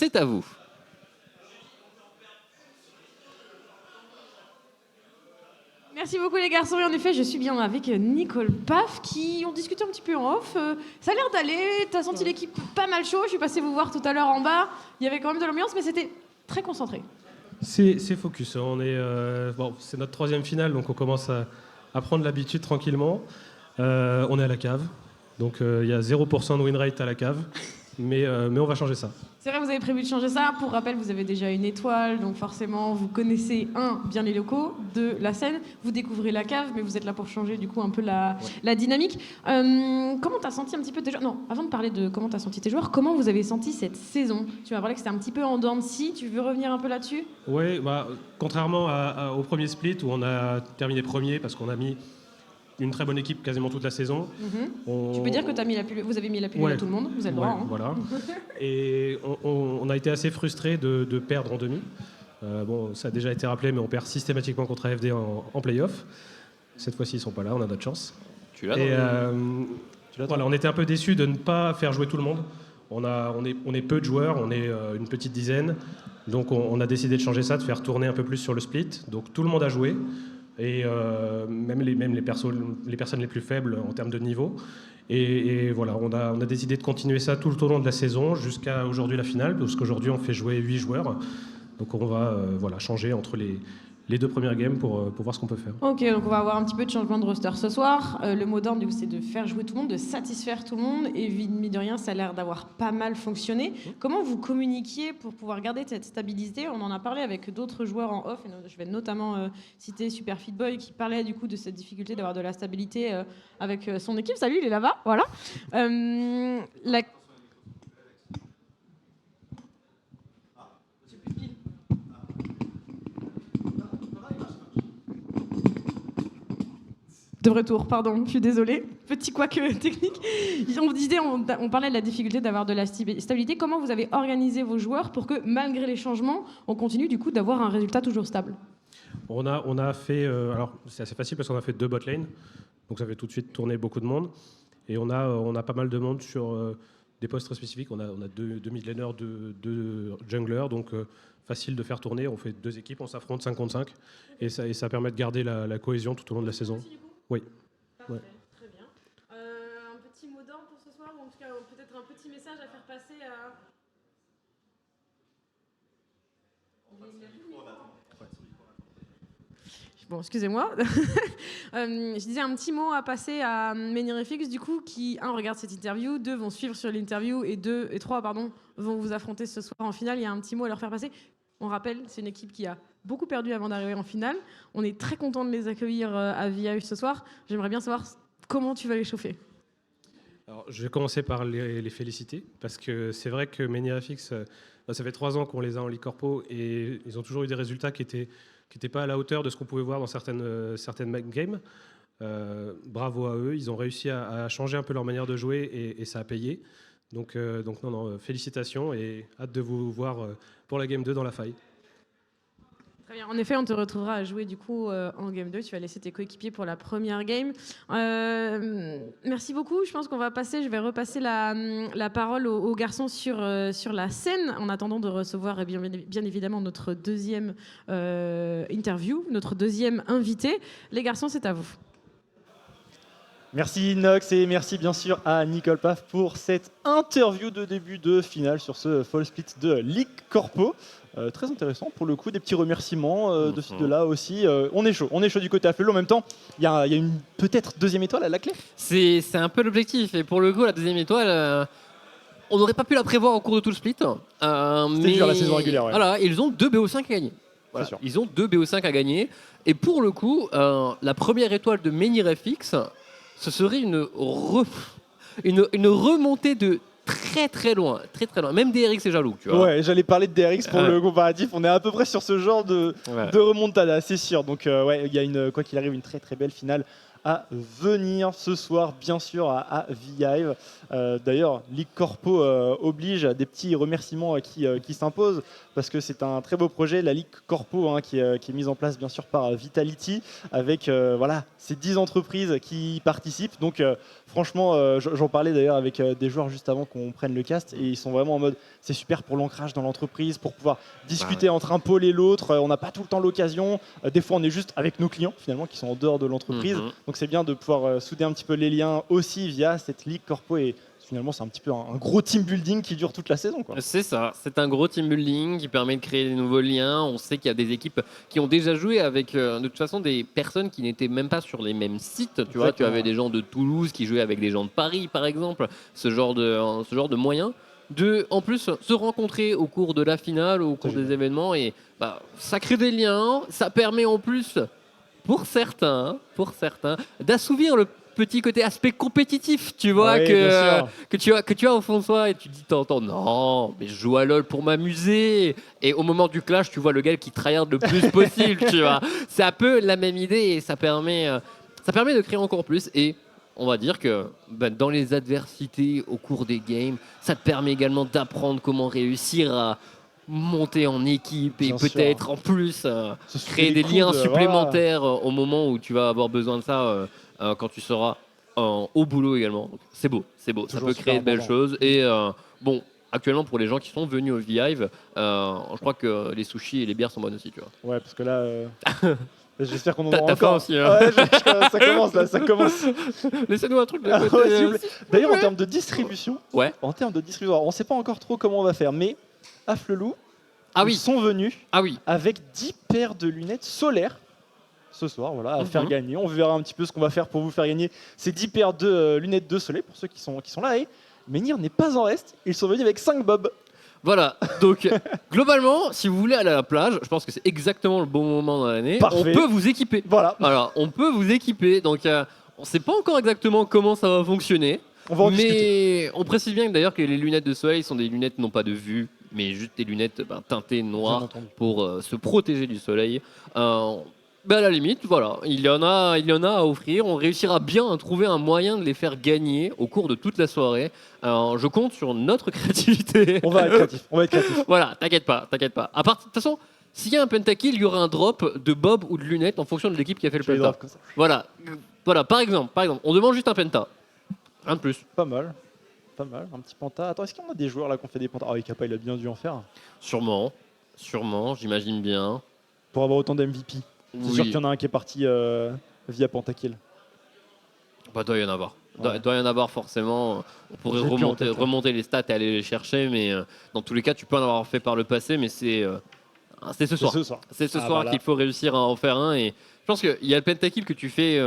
c'est à vous. Merci beaucoup les garçons, et en effet je suis bien avec Nicole Paf qui ont discuté un petit peu en off. Ça a l'air d'aller, t'as senti l'équipe pas mal chaud, je suis passée vous voir tout à l'heure en bas, il y avait quand même de l'ambiance mais c'était très concentré. C'est focus, on est, c'est notre 3e finale, donc on commence à prendre l'habitude tranquillement. On est à la cave, donc il y a 0% de win rate à la cave, mais on va changer ça. C'est vrai, vous avez prévu de changer ça. Pour rappel, vous avez déjà une étoile, donc forcément, vous connaissez, bien les locaux, la scène, vous découvrez la cave, mais vous êtes là pour changer du coup un peu la dynamique. Comment t'as senti un petit peu tes joueurs ? Non, avant de parler de comment t'as senti tes joueurs, comment vous avez senti cette saison ? Tu m'as parlé que c'était un petit peu en dents de scie, tu veux revenir un peu là-dessus ? Oui, contrairement au premier split où on a terminé premier parce qu'on a mis une très bonne équipe quasiment toute la saison. Tu peux dire que vous avez mis la pilule à tout le monde, vous avez le droit. Voilà. Et on a été assez frustrés de perdre en demi. Ça a déjà été rappelé, mais on perd systématiquement contre AFD en play-off. Cette fois-ci, ils ne sont pas là, on a notre chance. On était un peu déçus de ne pas faire jouer tout le monde. On est peu de joueurs, on est une petite dizaine. Donc on a décidé de changer ça, de faire tourner un peu plus sur le split. Donc tout le monde a joué. Et même les personnes les plus faibles en termes de niveau. Et voilà, on a décidé de continuer ça tout au long de la saison jusqu'à aujourd'hui la finale, parce qu'aujourd'hui on fait jouer 8 joueurs. Donc on va changer entre les 2 premières games pour voir ce qu'on peut faire. Ok, donc on va avoir un petit peu de changement de roster ce soir. Le mot d'ordre, du coup, c'est de faire jouer tout le monde, de satisfaire tout le monde. Et mine de rien, ça a l'air d'avoir pas mal fonctionné. Comment vous communiquiez pour pouvoir garder cette stabilité ? On en a parlé avec d'autres joueurs en off. Et je vais notamment citer Super Fit Boy qui parlait du coup de cette difficulté d'avoir de la stabilité avec son équipe. Salut, il est là-bas. Voilà. De retour, pardon, je suis désolée. Petit couac technique. On parlait de la difficulté d'avoir de la stabilité. Comment vous avez organisé vos joueurs pour que, malgré les changements, on continue du coup d'avoir un résultat toujours stable ? On a fait... alors, c'est assez facile parce qu'on a fait 2 bot lanes. Donc ça fait tout de suite tourner beaucoup de monde. Et on a pas mal de monde sur des postes très spécifiques. On a 2 mid laners, 2 junglers. Donc facile de faire tourner. On fait 2 équipes, on s'affronte 5 contre 5. Et ça permet de garder la cohésion tout au long de la saison. Oui. Parfait, très bien. Un petit mot d'ordre pour ce soir, ou en tout cas peut-être un petit message à faire passer à... Bon, excusez-moi. Je disais un petit mot à passer à Menirefix, du coup, qui, 1, regarde cette interview, 2, vont suivre sur l'interview, et 3, vont vous affronter ce soir en finale. Il y a un petit mot à leur faire passer. On rappelle, c'est une équipe qui a beaucoup perdu avant d'arriver en finale. On est très content de les accueillir à VIH ce soir. J'aimerais bien savoir comment tu vas les chauffer. Alors, je vais commencer par les féliciter, parce que c'est vrai que Menirefix, ça fait 3 ans qu'on les a en Ligue Corpo, et ils ont toujours eu des résultats qui étaient pas à la hauteur de ce qu'on pouvait voir dans certaines games. Bravo à eux, ils ont réussi à changer un peu leur manière de jouer, et ça a payé. Donc non, félicitations, et hâte de vous voir pour la Game 2 dans la faille. Très bien. En effet, on te retrouvera à jouer du coup en Game 2. Tu vas laisser tes coéquipiers pour la première game. Merci beaucoup. Je pense qu'on va passer, je vais repasser la parole aux garçons sur la scène, en attendant de recevoir bien évidemment notre deuxième interview, notre deuxième invité. Les garçons, c'est à vous. Merci Nox et merci bien sûr à Nicole Paf pour cette interview de début de finale sur ce fall split de Ligue Corpo. Très intéressant pour le coup, des petits remerciements de ci de là aussi. On est chaud du côté AFLE. En même temps, il y a une peut-être deuxième étoile à la clé. C'est un peu l'objectif, et pour le coup la deuxième étoile, on n'aurait pas pu la prévoir au cours de tout le split. C'était dur la saison régulière. Ouais. Voilà, ils ont 2 BO5 à gagner. Voilà, ils ont 2 BO5 à gagner, et pour le coup, la première étoile de Menirefix, ce serait une remontée de très loin. Même DRX est jaloux, tu vois. Ouais, j'allais parler de DRX pour le comparatif. On est à peu près sur ce genre de remontada, c'est sûr. Donc il y a quoi qu'il arrive, une très belle finale à venir ce soir, bien sûr, à V-Hive. D'ailleurs, Ligue Corpo oblige à des petits remerciements qui s'imposent, parce que c'est un très beau projet, la Ligue Corpo, hein, qui est mise en place, bien sûr, par Vitality, avec voilà, ces 10 entreprises qui y participent. Donc, franchement, j'en parlais d'ailleurs avec des joueurs juste avant qu'on prenne le cast, et ils sont vraiment en mode, c'est super pour l'ancrage dans l'entreprise, pour pouvoir discuter entre un pôle et l'autre. On n'a pas tout le temps l'occasion. Des fois, on est juste avec nos clients, finalement, qui sont en dehors de l'entreprise. Donc, c'est bien de pouvoir souder un petit peu les liens aussi via cette Ligue Corpo. Et finalement, c'est un petit peu un gros team building qui dure toute la saison, quoi. C'est ça, c'est un gros team building qui permet de créer des nouveaux liens. On sait qu'il y a des équipes qui ont déjà joué avec, de toute façon, des personnes qui n'étaient même pas sur les mêmes sites. Tu vois, tu avais des gens de Toulouse qui jouaient avec des gens de Paris, par exemple. Ce genre de moyens. De, en plus, se rencontrer au cours de la finale, au cours des événements. Et ça crée des liens. Ça permet en plus, pour certains, d'assouvir le petit côté aspect compétitif, tu vois, que tu as au fond de soi, et tu te dis, t'entends, non, mais je joue à LoL pour m'amuser. Et au moment du clash, tu vois le gars qui tryhard le plus possible, tu vois. C'est un peu la même idée, et ça permet de créer encore plus. Et on va dire que dans les adversités au cours des games, ça te permet également d'apprendre comment réussir à monter en équipe, et peut-être en plus créer des liens supplémentaires au moment où tu vas avoir besoin de ça, quand tu seras au boulot également. Donc, c'est beau, ça peut créer de belles choses. Et bon, actuellement, pour les gens qui sont venus au V-Hive, je crois que les sushis et les bières sont bonnes aussi, tu vois. Ouais, parce que là... J'espère qu'on en aura T'as faim encore. aussi, hein. Ouais, ça commence là, ça commence. Laissez-nous un truc de côté. Ouais, s'il vous plaît. D'ailleurs, en termes de distribution, Ouais. on ne sait pas encore trop comment on va faire, mais Afflelou, ils sont venus avec 10 paires de lunettes solaires ce soir, voilà, à faire gagner. On verra un petit peu ce qu'on va faire pour vous faire gagner ces 10 paires de lunettes de soleil pour ceux qui sont là. Et Menhir n'est pas en reste, ils sont venus avec 5 bobs. Voilà, donc globalement, si vous voulez aller à la plage, je pense que c'est exactement le bon moment dans l'année. Parfait. On peut vous équiper. Voilà, on peut vous équiper. Donc, on ne sait pas encore exactement comment ça va fonctionner. On va en discuter. Mais on précise bien que d'ailleurs que les lunettes de soleil sont des lunettes non pas de vue, mais juste des lunettes teintées noires pour se protéger du soleil. À la limite, voilà, il y en a à offrir. On réussira bien à trouver un moyen de les faire gagner au cours de toute la soirée. Je compte sur notre créativité. On va être créatif. Voilà, t'inquiète pas. De toute façon, s'il y a un pentakill, il y aura un drop de bob ou de lunettes en fonction de l'équipe qui a fait le penta. Voilà, par exemple, on demande juste un penta. Un de plus. Pas mal, un petit penta. Attends, est-ce qu'il y en a des joueurs là qui ont fait des pentas? Ah oui, Kappa, il a bien dû en faire. Sûrement, j'imagine bien. Pour avoir autant d'MVP. C'est sûr qu'il y en a un qui est parti via pentakill. Doit y en avoir. Doit y en avoir forcément. On pourrait remonter les stats et aller les chercher, mais dans tous les cas, tu peux en avoir fait par le passé, mais c'est ce soir. C'est ce soir qu'il faut réussir à en faire un. Et je pense qu'il y a le pentakill que tu fais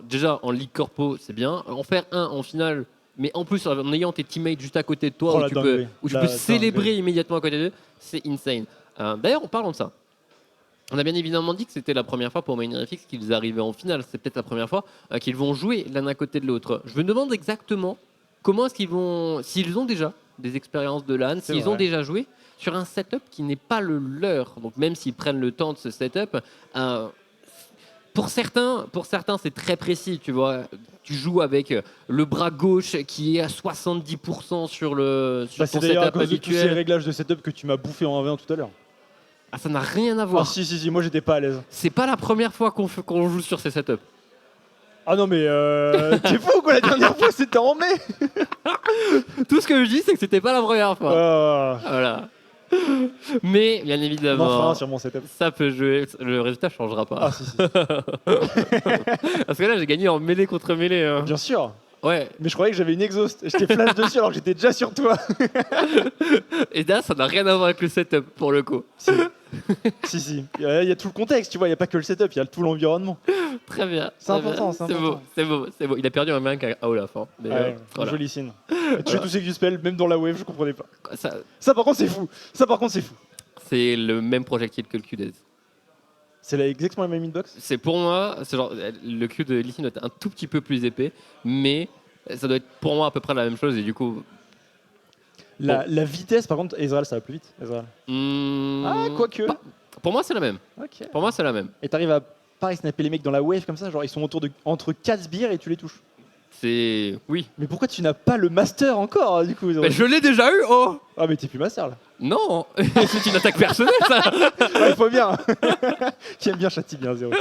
déjà en Ligue Corpo, c'est bien. En faire un en finale, mais en plus en ayant tes teammates juste à côté de toi, où tu peux célébrer immédiatement à côté d'eux, c'est insane. D'ailleurs, en parlant de ça, on a bien évidemment dit que c'était la première fois pour Menhir qu'ils arrivaient en finale. C'est peut-être la première fois qu'ils vont jouer l'un à côté de l'autre. Je me demande exactement comment est-ce qu'ils vont, s'ils ont déjà des expériences de LAN, s'ils ont déjà joué sur un setup qui n'est pas le leur. Donc même s'ils prennent le temps de ce setup, pour certains c'est très précis. Tu vois, tu joues avec le bras gauche qui est à 70% sur ton setup à cause habituel. de tous ces réglages de setup que tu m'as bouffé en 1v1 tout à l'heure. Ah, ça n'a rien à voir. Ah si, moi j'étais pas à l'aise. C'est pas la première fois qu'on joue sur ces setups. Ah non mais t'es fou quoi, la dernière fois c'était en mai. Tout ce que je dis c'est que c'était pas la première fois. Voilà. Mais bien évidemment, sur mon setup. Ça peut jouer, le résultat changera pas. Ah si. Parce que là j'ai gagné en mêlée contre mêlée. Hein. Bien sûr. Ouais. Mais je croyais que j'avais une exhaust. Je t'ai flash dessus alors que j'étais déjà sur toi. Et là ça n'a rien à voir avec le setup pour le coup. Si. Il y a tout le contexte, tu vois, il n'y a pas que le setup, il y a tout l'environnement. Très bien. C'est important, c'est beau. Il a perdu un mec à Olaf. Hein. Mais, voilà. Joli signe. Tu sais tous ces que je spell, même dans la wave, je comprenais pas. Ça par contre c'est fou. C'est le même projectile que le Q-Days. C'est exactement la même hitbox. C'est pour moi, le Q de Lee Sin doit être un tout petit peu plus épais, mais ça doit être pour moi à peu près la même chose et du coup. La vitesse, par contre, Ezreal, ça va plus vite. Ezreal. Quoique. Pour moi, c'est la même. Okay. Pour moi, c'est la même. Et t'arrives à pareil, snapper les mecs dans la wave comme ça, genre ils sont entre 4 sbires et tu les touches. Oui. Mais pourquoi tu n'as pas le master encore du coup? Mais je l'ai déjà eu, oh. Ah mais t'es plus master là. Non. C'est une attaque personnelle, ça. Ouais, il faut bien. Qui aime bien châtie bien 0.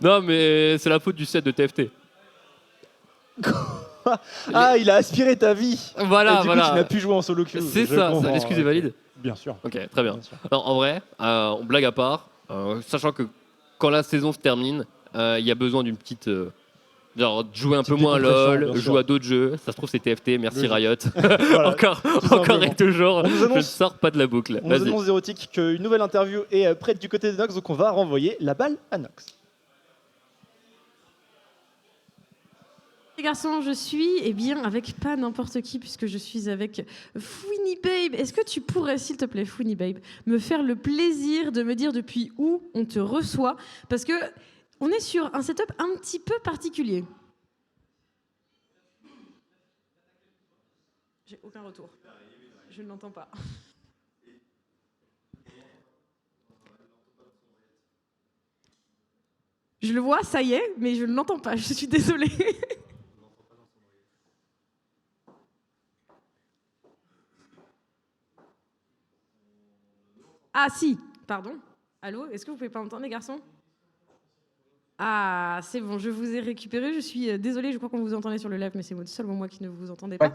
Non, mais c'est la faute du set de TFT. Ah, il a aspiré ta vie. Voilà, et du coup, tu n'as plus joué en solo queue. C'est ça, l'excuse est valide. Bien sûr. Ok, très bien. Non, en vrai, blague à part, sachant que quand la saison se termine, il y a besoin d'une petite... genre jouer un peu moins à LoL, jouer à d'autres jeux. Ça se trouve c'est TFT, merci Riot. Voilà, encore et toujours, je ne sors pas de la boucle. On nous annonce Zérotique qu'une nouvelle interview est prête du côté de Nox, donc on va renvoyer la balle à Nox. Les garçons, je suis bien avec pas n'importe qui puisque je suis avec Fouini Babe. Est-ce que tu pourrais, s'il te plaît, Fouini Babe, me faire le plaisir de me dire depuis où on te reçoit? Parce que on est sur un setup un petit peu particulier. J'ai aucun retour. Je ne l'entends pas. Je le vois, ça y est, mais je ne l'entends pas. Je suis désolée. Ah si, pardon. Allô, est-ce que vous pouvez pas m'entendre les garçons? Ah, c'est bon, je vous ai récupéré. Je suis désolée, je crois qu'on vous entendait sur le live, mais c'est seulement moi qui ne vous entendais pas.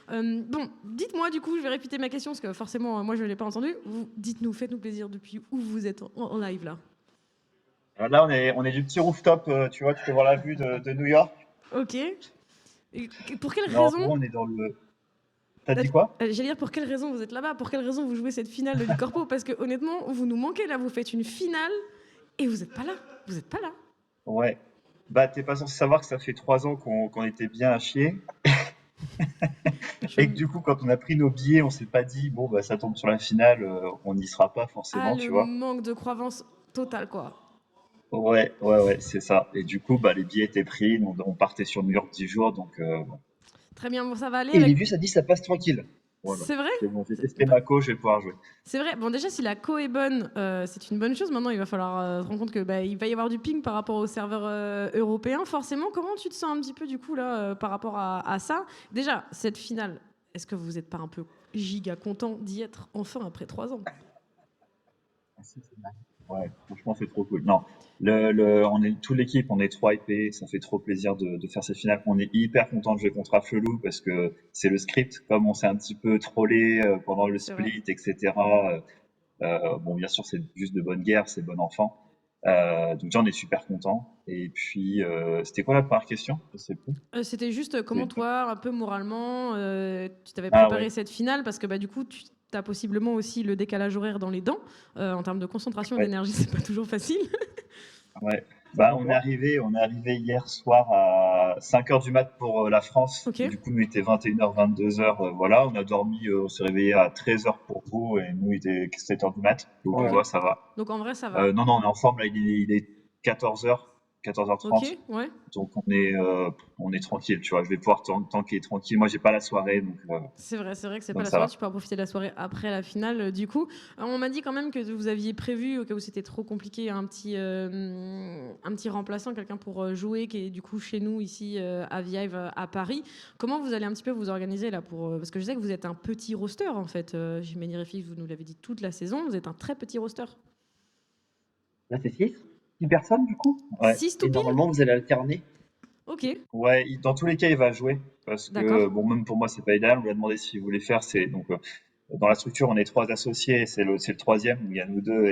Bon, dites-moi du coup, je vais répéter ma question parce que forcément, moi je ne l'ai pas entendue. Dites-nous, faites-nous plaisir depuis où vous êtes en live là. Alors là, on est du petit rooftop, tu vois, tu peux voir la vue de New York. Ok. Et pour quelle Non, raison? on est dans le... T'as dit quoi? J'allais dire pour quelle raison vous êtes là-bas, pour quelle raison vous jouez cette finale de Ligue Corpo, parce que honnêtement, vous nous manquez là, vous faites une finale et vous n'êtes pas là. Vous n'êtes pas là. Ouais. Bah, t'es pas censé savoir que ça fait 3 ans qu'on était bien à chier. Et que du coup, quand on a pris nos billets, on s'est pas dit, bon, bah, ça tombe sur la finale, on n'y sera pas forcément, tu vois. Le manque de croyance totale, quoi. Ouais, c'est ça. Et du coup, bah, les billets étaient pris, on partait sur New York 10 jours, donc bon. Très bien, bon, ça va aller. Et les vues, ça dit, ça passe tranquille. Voilà. C'est vrai? C'est bon, j'ai testé ma co, je vais pouvoir jouer. C'est vrai. Bon, déjà, si la co est bonne, c'est une bonne chose. Maintenant, il va falloir se rendre compte que il va y avoir du ping par rapport aux serveurs européens. Forcément, comment tu te sens un petit peu du coup là par rapport à ça? Déjà, cette finale, est-ce que vous n'êtes pas un peu giga content d'y être enfin après 3 ans? Ouais, franchement, c'est trop cool. Non, on est toute l'équipe, on est trop hypé, ça fait trop plaisir de faire ces finales. On est hyper content de jouer contre Afflelou parce que c'est le script, comme on s'est un petit peu trollé pendant le split, etc. Bon, bien sûr, c'est juste de bonne guerre, c'est bon enfant. Donc déjà, on est super content. Et puis, c'était quoi la première question? Je sais plus. C'était juste comment toi, un peu moralement, tu t'avais préparé cette finale parce que du coup, tu as possiblement aussi le décalage horaire dans les dents. En termes de concentration et d'énergie, c'est pas toujours facile. Ouais. Bah, on est arrivé hier soir à 5h du mat pour la France. Okay. Du coup, nous, il était 21h, 22h. Voilà, on a dormi, on s'est réveillé à 13h pour vous et nous, il était 7h du mat. Donc, on voit, ça va. Donc, en vrai, ça va. Non, on est en forme. Là, il est 14h, 14h30. Ok, ouais. Donc, on est tranquille, tu vois. Je vais pouvoir tanker tranquille. Moi, j'ai pas la soirée. Donc, c'est vrai que c'est pas la soirée. Tu peux profiter de la soirée après la finale. Du coup, on m'a dit quand même que vous aviez prévu, au cas où c'était trop compliqué, un petit remplaçant, quelqu'un pour jouer, qui est du coup chez nous ici à Vive à Paris. Comment vous allez un petit peu vous organiser là parce que je sais que vous êtes un petit roster en fait. Jimmy Refix, vous nous l'avez dit toute la saison. Vous êtes un très petit roster. Là, c'est 6 personnes du coup. Ouais. 6 tout pile. Normalement, vous allez alterner. Ok. Ouais, dans tous les cas, il va jouer parce que bon, même pour moi, c'est pas idéal. On lui a demandé s'il voulait faire. C'est donc dans la structure, on est 3 associés. C'est le troisième. Il y a nous deux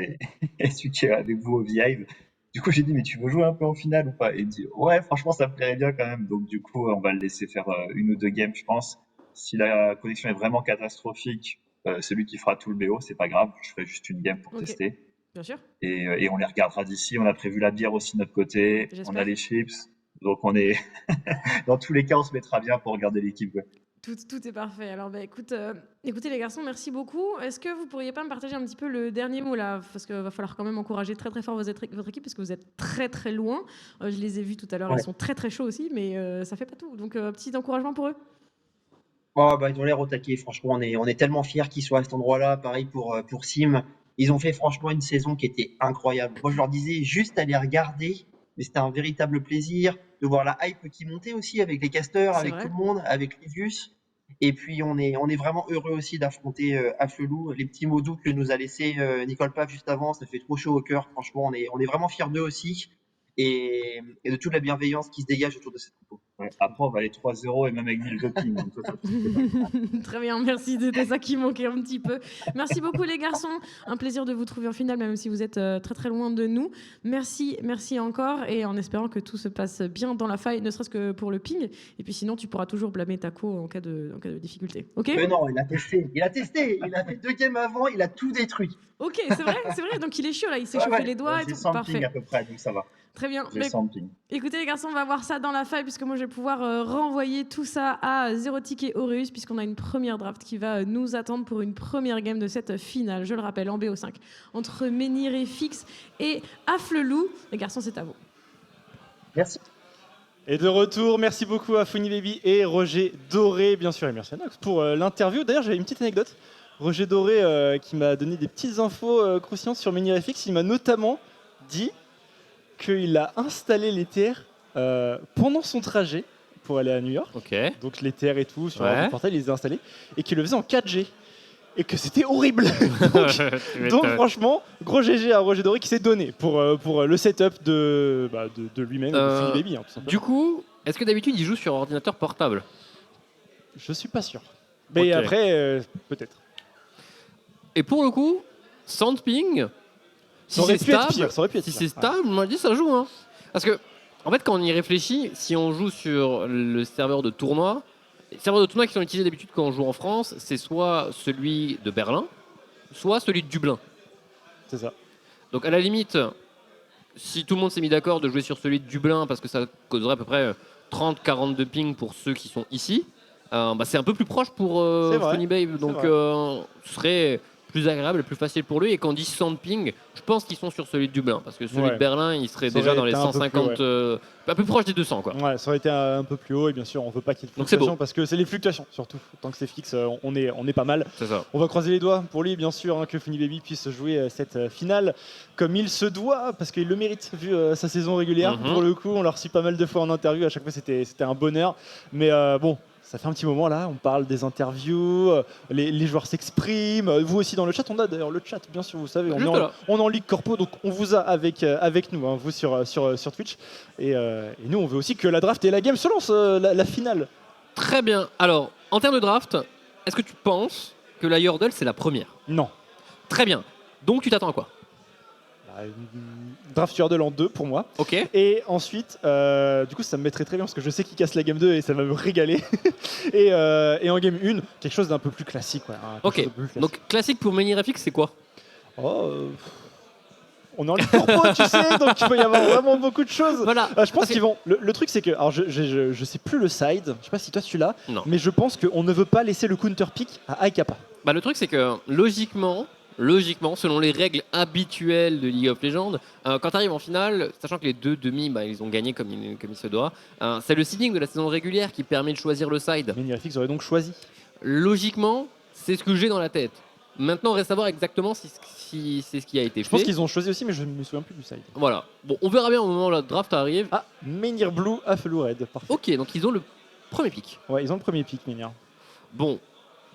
et celui qui est avec vous au Vive. Du coup, j'ai dit, mais tu veux jouer un peu en finale ou pas? Et il dit, ouais, franchement, ça me plairait bien quand même. Donc, du coup, on va le laisser faire 1 ou 2 games, je pense. Si la connexion est vraiment catastrophique, c'est lui qui fera tout le BO. C'est pas grave. Je ferai juste une game pour tester. Bien sûr. Et on les regardera d'ici. On a prévu la bière aussi de notre côté. On a les chips. Donc on est dans tous les cas, on se mettra bien pour regarder l'équipe. Ouais. Tout est parfait. Alors écoutez les garçons, merci beaucoup. Est-ce que vous pourriez pas me partager un petit peu le dernier mot là, parce qu'il va falloir quand même encourager très très fort votre équipe parce que vous êtes très très loin. Je les ai vus tout à l'heure, ils sont très très chauds aussi, mais ça fait pas tout. Donc petit encouragement pour eux. Oh, ils ont l'air au taquet. Franchement, on est tellement fiers qu'ils soient à cet endroit-là. Pareil pour Sim. Ils ont fait franchement une saison qui était incroyable. Moi, je leur disais juste à les regarder, mais c'était un véritable plaisir de voir la hype qui montait aussi avec les casters, C'est avec vrai. tout le monde, avec Livius. Et puis, on est vraiment heureux aussi d'affronter Afflelou. Les petits mots doux que nous a laissé Nicole Paf juste avant, ça fait trop chaud au cœur. Franchement, on est vraiment fiers d'eux aussi et de toute la bienveillance qui se dégage autour de cette compo. Ouais. Après, on va aller 3-0 et même avec 1000 doping. Donc, ça, Très bien, merci. C'était ça qui manquait un petit peu. Merci beaucoup les garçons. Un plaisir de vous trouver en finale, même si vous êtes très très loin de nous. Merci encore et en espérant que tout se passe bien dans la faille, ne serait-ce que pour le ping. Et puis sinon, tu pourras toujours blâmer Taco en cas de difficulté. Ok. Mais non, il a testé. Il a fait 2 games avant, il a tout détruit. Ok, c'est vrai. Donc il est chaud là, il s'est chauffé les doigts et j'ai tout. 100 ping Parfait. à peu près, donc ça va. Très bien. J'ai Mais 100 ping. écoutez les garçons, on va voir ça dans la faille puisque moi je vais pouvoir renvoyer tout ça à Zerotic et Aureus puisqu'on a une première draft qui va nous attendre pour une première game de cette finale, je le rappelle, en BO5, entre Menhir et Fix et Afflelou. Les garçons, c'est à vous. Merci. Et de retour, merci beaucoup à Funny Baby et Roger Doré, bien sûr, et merci à Nox pour l'interview. D'ailleurs, j'avais une petite anecdote. Roger Doré qui m'a donné des petites infos croustillantes sur Menhir FX, il m'a notamment dit qu'il a installé les TR pendant son trajet pour aller à New York. Ok. Donc les TR et tout sur Ouais. le portail, il les a installés et qu'il le faisait en 4G. Et que c'était horrible. Tu Donc m'étonnes. franchement, gros GG à Roger Doré qui s'est donné pour le setup de lui-même, et de Funny Baby. Hein, tout simplement. Du coup, est-ce que d'habitude il joue sur ordinateur portable? Je suis pas sûr. Mais Ok. après, peut-être. Et pour le coup, sans ping, si Ça aurait c'est pu être stable, pire, ça aurait pu être si pire. c'est stable, on m'a dit ça joue. Hein. Parce que, en fait, quand on y réfléchit, si on joue sur le serveur de tournoi, les serveurs de tournoi qui sont utilisés d'habitude quand on joue en France, c'est soit celui de Berlin, soit celui de Dublin. C'est ça. Donc à la limite, si tout le monde s'est mis d'accord de jouer sur celui de Dublin, parce que ça causerait à peu près 30-40 de ping pour ceux qui sont ici, bah, c'est un peu plus proche pour C'est vrai. Funny Babe. Donc vrai. ce serait plus agréable et plus facile pour lui. Et quand on dit 100 ping, je pense qu'ils sont sur celui de Dublin. Parce que celui Ouais. de Berlin, il serait Ça déjà aurait dans les été un peu plus, 150, un peu proche des 200. Quoi. Ouais, ça aurait été un peu plus haut et bien sûr, on veut pas qu'il y ait de Donc c'est fluctuations beau. parce que c'est les fluctuations surtout. Tant que c'est fixe, on est pas mal. C'est ça. On va croiser les doigts pour lui, bien sûr, hein, que Funny Baby puisse jouer cette finale comme il se doit, parce qu'il le mérite vu sa saison régulière. Mhm. Pour le coup, on l'a reçu pas mal de fois en interview, à chaque fois c'était un bonheur. Mais bon, ça fait un petit moment là, on parle des interviews, les joueurs s'expriment. Vous aussi dans le chat, on a d'ailleurs le chat, bien sûr, vous savez, Juste là. on est en Ligue Corpo, donc on vous a avec nous, hein, vous sur Twitch. Et nous, on veut aussi que la draft et la game se lancent, la finale. Très bien. Alors, en termes de draft, est-ce que tu penses que la Yordle, c'est la première? Non. Très bien. Donc tu t'attends à quoi? Draft Yordle en 2 pour moi. Ok. Et ensuite, du coup, ça me mettrait très bien parce que je sais qu'il casse la game 2 et ça va me régaler. et en game 1, quelque chose d'un peu plus classique. Ouais, hein, quelque Ok. chose de plus classique. Donc classique pour Menhir FX, c'est quoi? On est en Ligue Corpo, tu sais, donc il peut y avoir vraiment beaucoup de choses. Voilà. Je pense Ok. qu'ils vont. Le truc, c'est que. Alors, je sais plus le side, je sais pas si toi tu l'as, Non. mais je pense qu'on ne veut pas laisser le counter pick à Aikapa. Bah, le truc, c'est que logiquement, selon les règles habituelles de League of Legends, quand tu arrives en finale, sachant que les deux demi, bah, ils ont gagné comme il se doit, c'est le seeding de la saison régulière qui permet de choisir le side. Mais Nirifix aurait donc choisi. Logiquement, c'est ce que j'ai dans la tête. Maintenant, on reste à savoir exactement si c'est ce qui a été Je pense fait. qu'ils ont choisi aussi, mais je ne me souviens plus du side. Voilà. Bon, on verra bien au moment où la draft arrive. Ah, Menhir Blue, Afflelou Red. Parfait. Ok, donc ils ont le premier pick. Ouais, ils ont le premier pick, Menhir. Bon,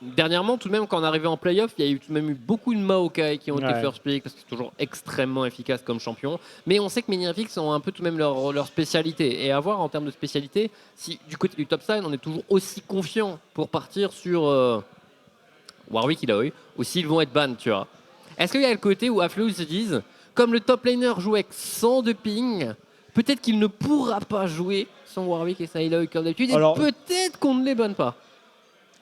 dernièrement, tout de même, quand on arrivait en playoff, il y a eu tout de même eu beaucoup de Maokai qui ont été Ouais. first pick parce que c'est toujours extrêmement efficace comme champion. Mais on sait que Menhir ont un peu tout de même leur spécialité. Et à voir en termes de spécialité, si du côté du top side, on est toujours aussi confiant pour partir sur Warwick Illaoi, ou s'ils vont être ban, tu vois. Est-ce qu'il y a le côté où Afflelou se disent, comme le top laner joue avec 100 de ping, peut-être qu'il ne pourra pas jouer sans Warwick et sa Illaoi comme d'habitude, et Alors- peut-être qu'on ne les banne pas.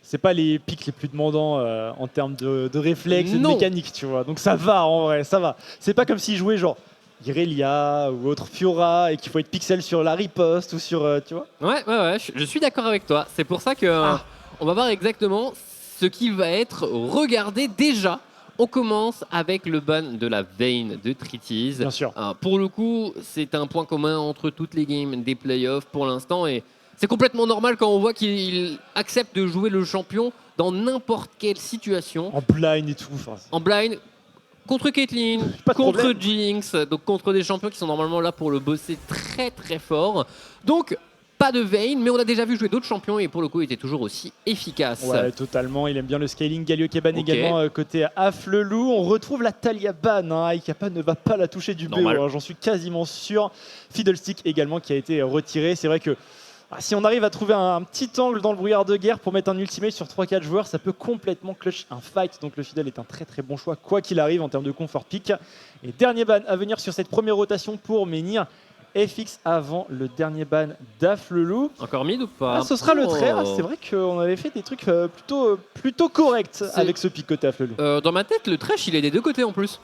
C'est pas les picks les plus demandants en termes de réflexes et de Non. mécanique, tu vois. Donc ça va en vrai, ça va. C'est pas comme s'ils jouaient genre Irelia ou autre Fiora et qu'il faut être pixel sur la riposte ou sur. Tu vois. Ouais, je suis d'accord avec toi. C'est pour ça que on va voir exactement ce qui va être regardé déjà. On commence avec le ban de la Vayne de Tritiz. Bien sûr. Pour le coup, c'est un point commun entre toutes les games des playoffs pour l'instant et c'est complètement normal quand on voit qu'il accepte de jouer le champion dans n'importe quelle situation. En blind et tout. Enfin, En blind, contre Caitlyn, contre Jinx, donc contre des champions qui sont normalement là pour le bosser très très fort. Donc pas de Vayne, mais on a déjà vu jouer d'autres champions et pour le coup il était toujours aussi efficace. Ouais, totalement, il aime bien le scaling. Galio Keban également côté Afflelou. On retrouve la Talia Ban, hein. Aikapa ne va pas la toucher du BO, hein, j'en suis quasiment sûr. Fiddlestick également qui a été retiré. C'est vrai que si on arrive à trouver un petit angle dans le brouillard de guerre pour mettre un ultimate sur 3-4 joueurs, ça peut complètement clutch un fight. Donc le Fiddle est un très très bon choix, quoi qu'il arrive en termes de confort pick. Et dernier ban à venir sur cette première rotation pour Menhir. FX avant le dernier ban d'Afflelou. Encore mid ou pas? Ce sera le trait. C'est vrai qu'on avait fait des trucs plutôt corrects avec ce pick côté Afflelou. Dans ma tête, le trash, il est des deux côtés en plus.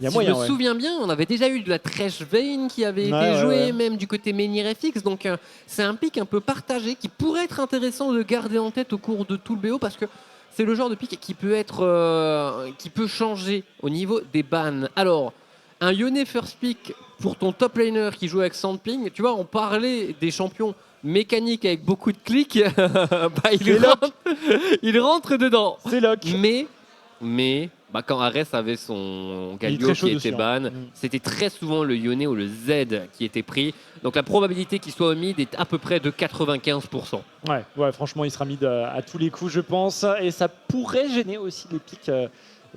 Il y a si moyen, je me souviens bien, on avait déjà eu de la trash Vayne qui avait été jouée, même du côté Menhir FX. Donc c'est un pick un peu partagé qui pourrait être intéressant de garder en tête au cours de tout le BO parce que c'est le genre de pick qui peut qui peut changer au niveau des bans. Alors, un Yone first pick pour ton top laner qui joue avec Sandping, tu vois, on parlait des champions mécaniques avec beaucoup de clics, il rentre dedans. C'est lock. Mais quand Ares avait son Galio qui était ban, c'était très souvent le Yone ou le Z qui était pris. Donc la probabilité qu'il soit au mid est à peu près de 95%. Ouais, franchement, il sera mid à tous les coups, je pense. Et ça pourrait gêner aussi les pics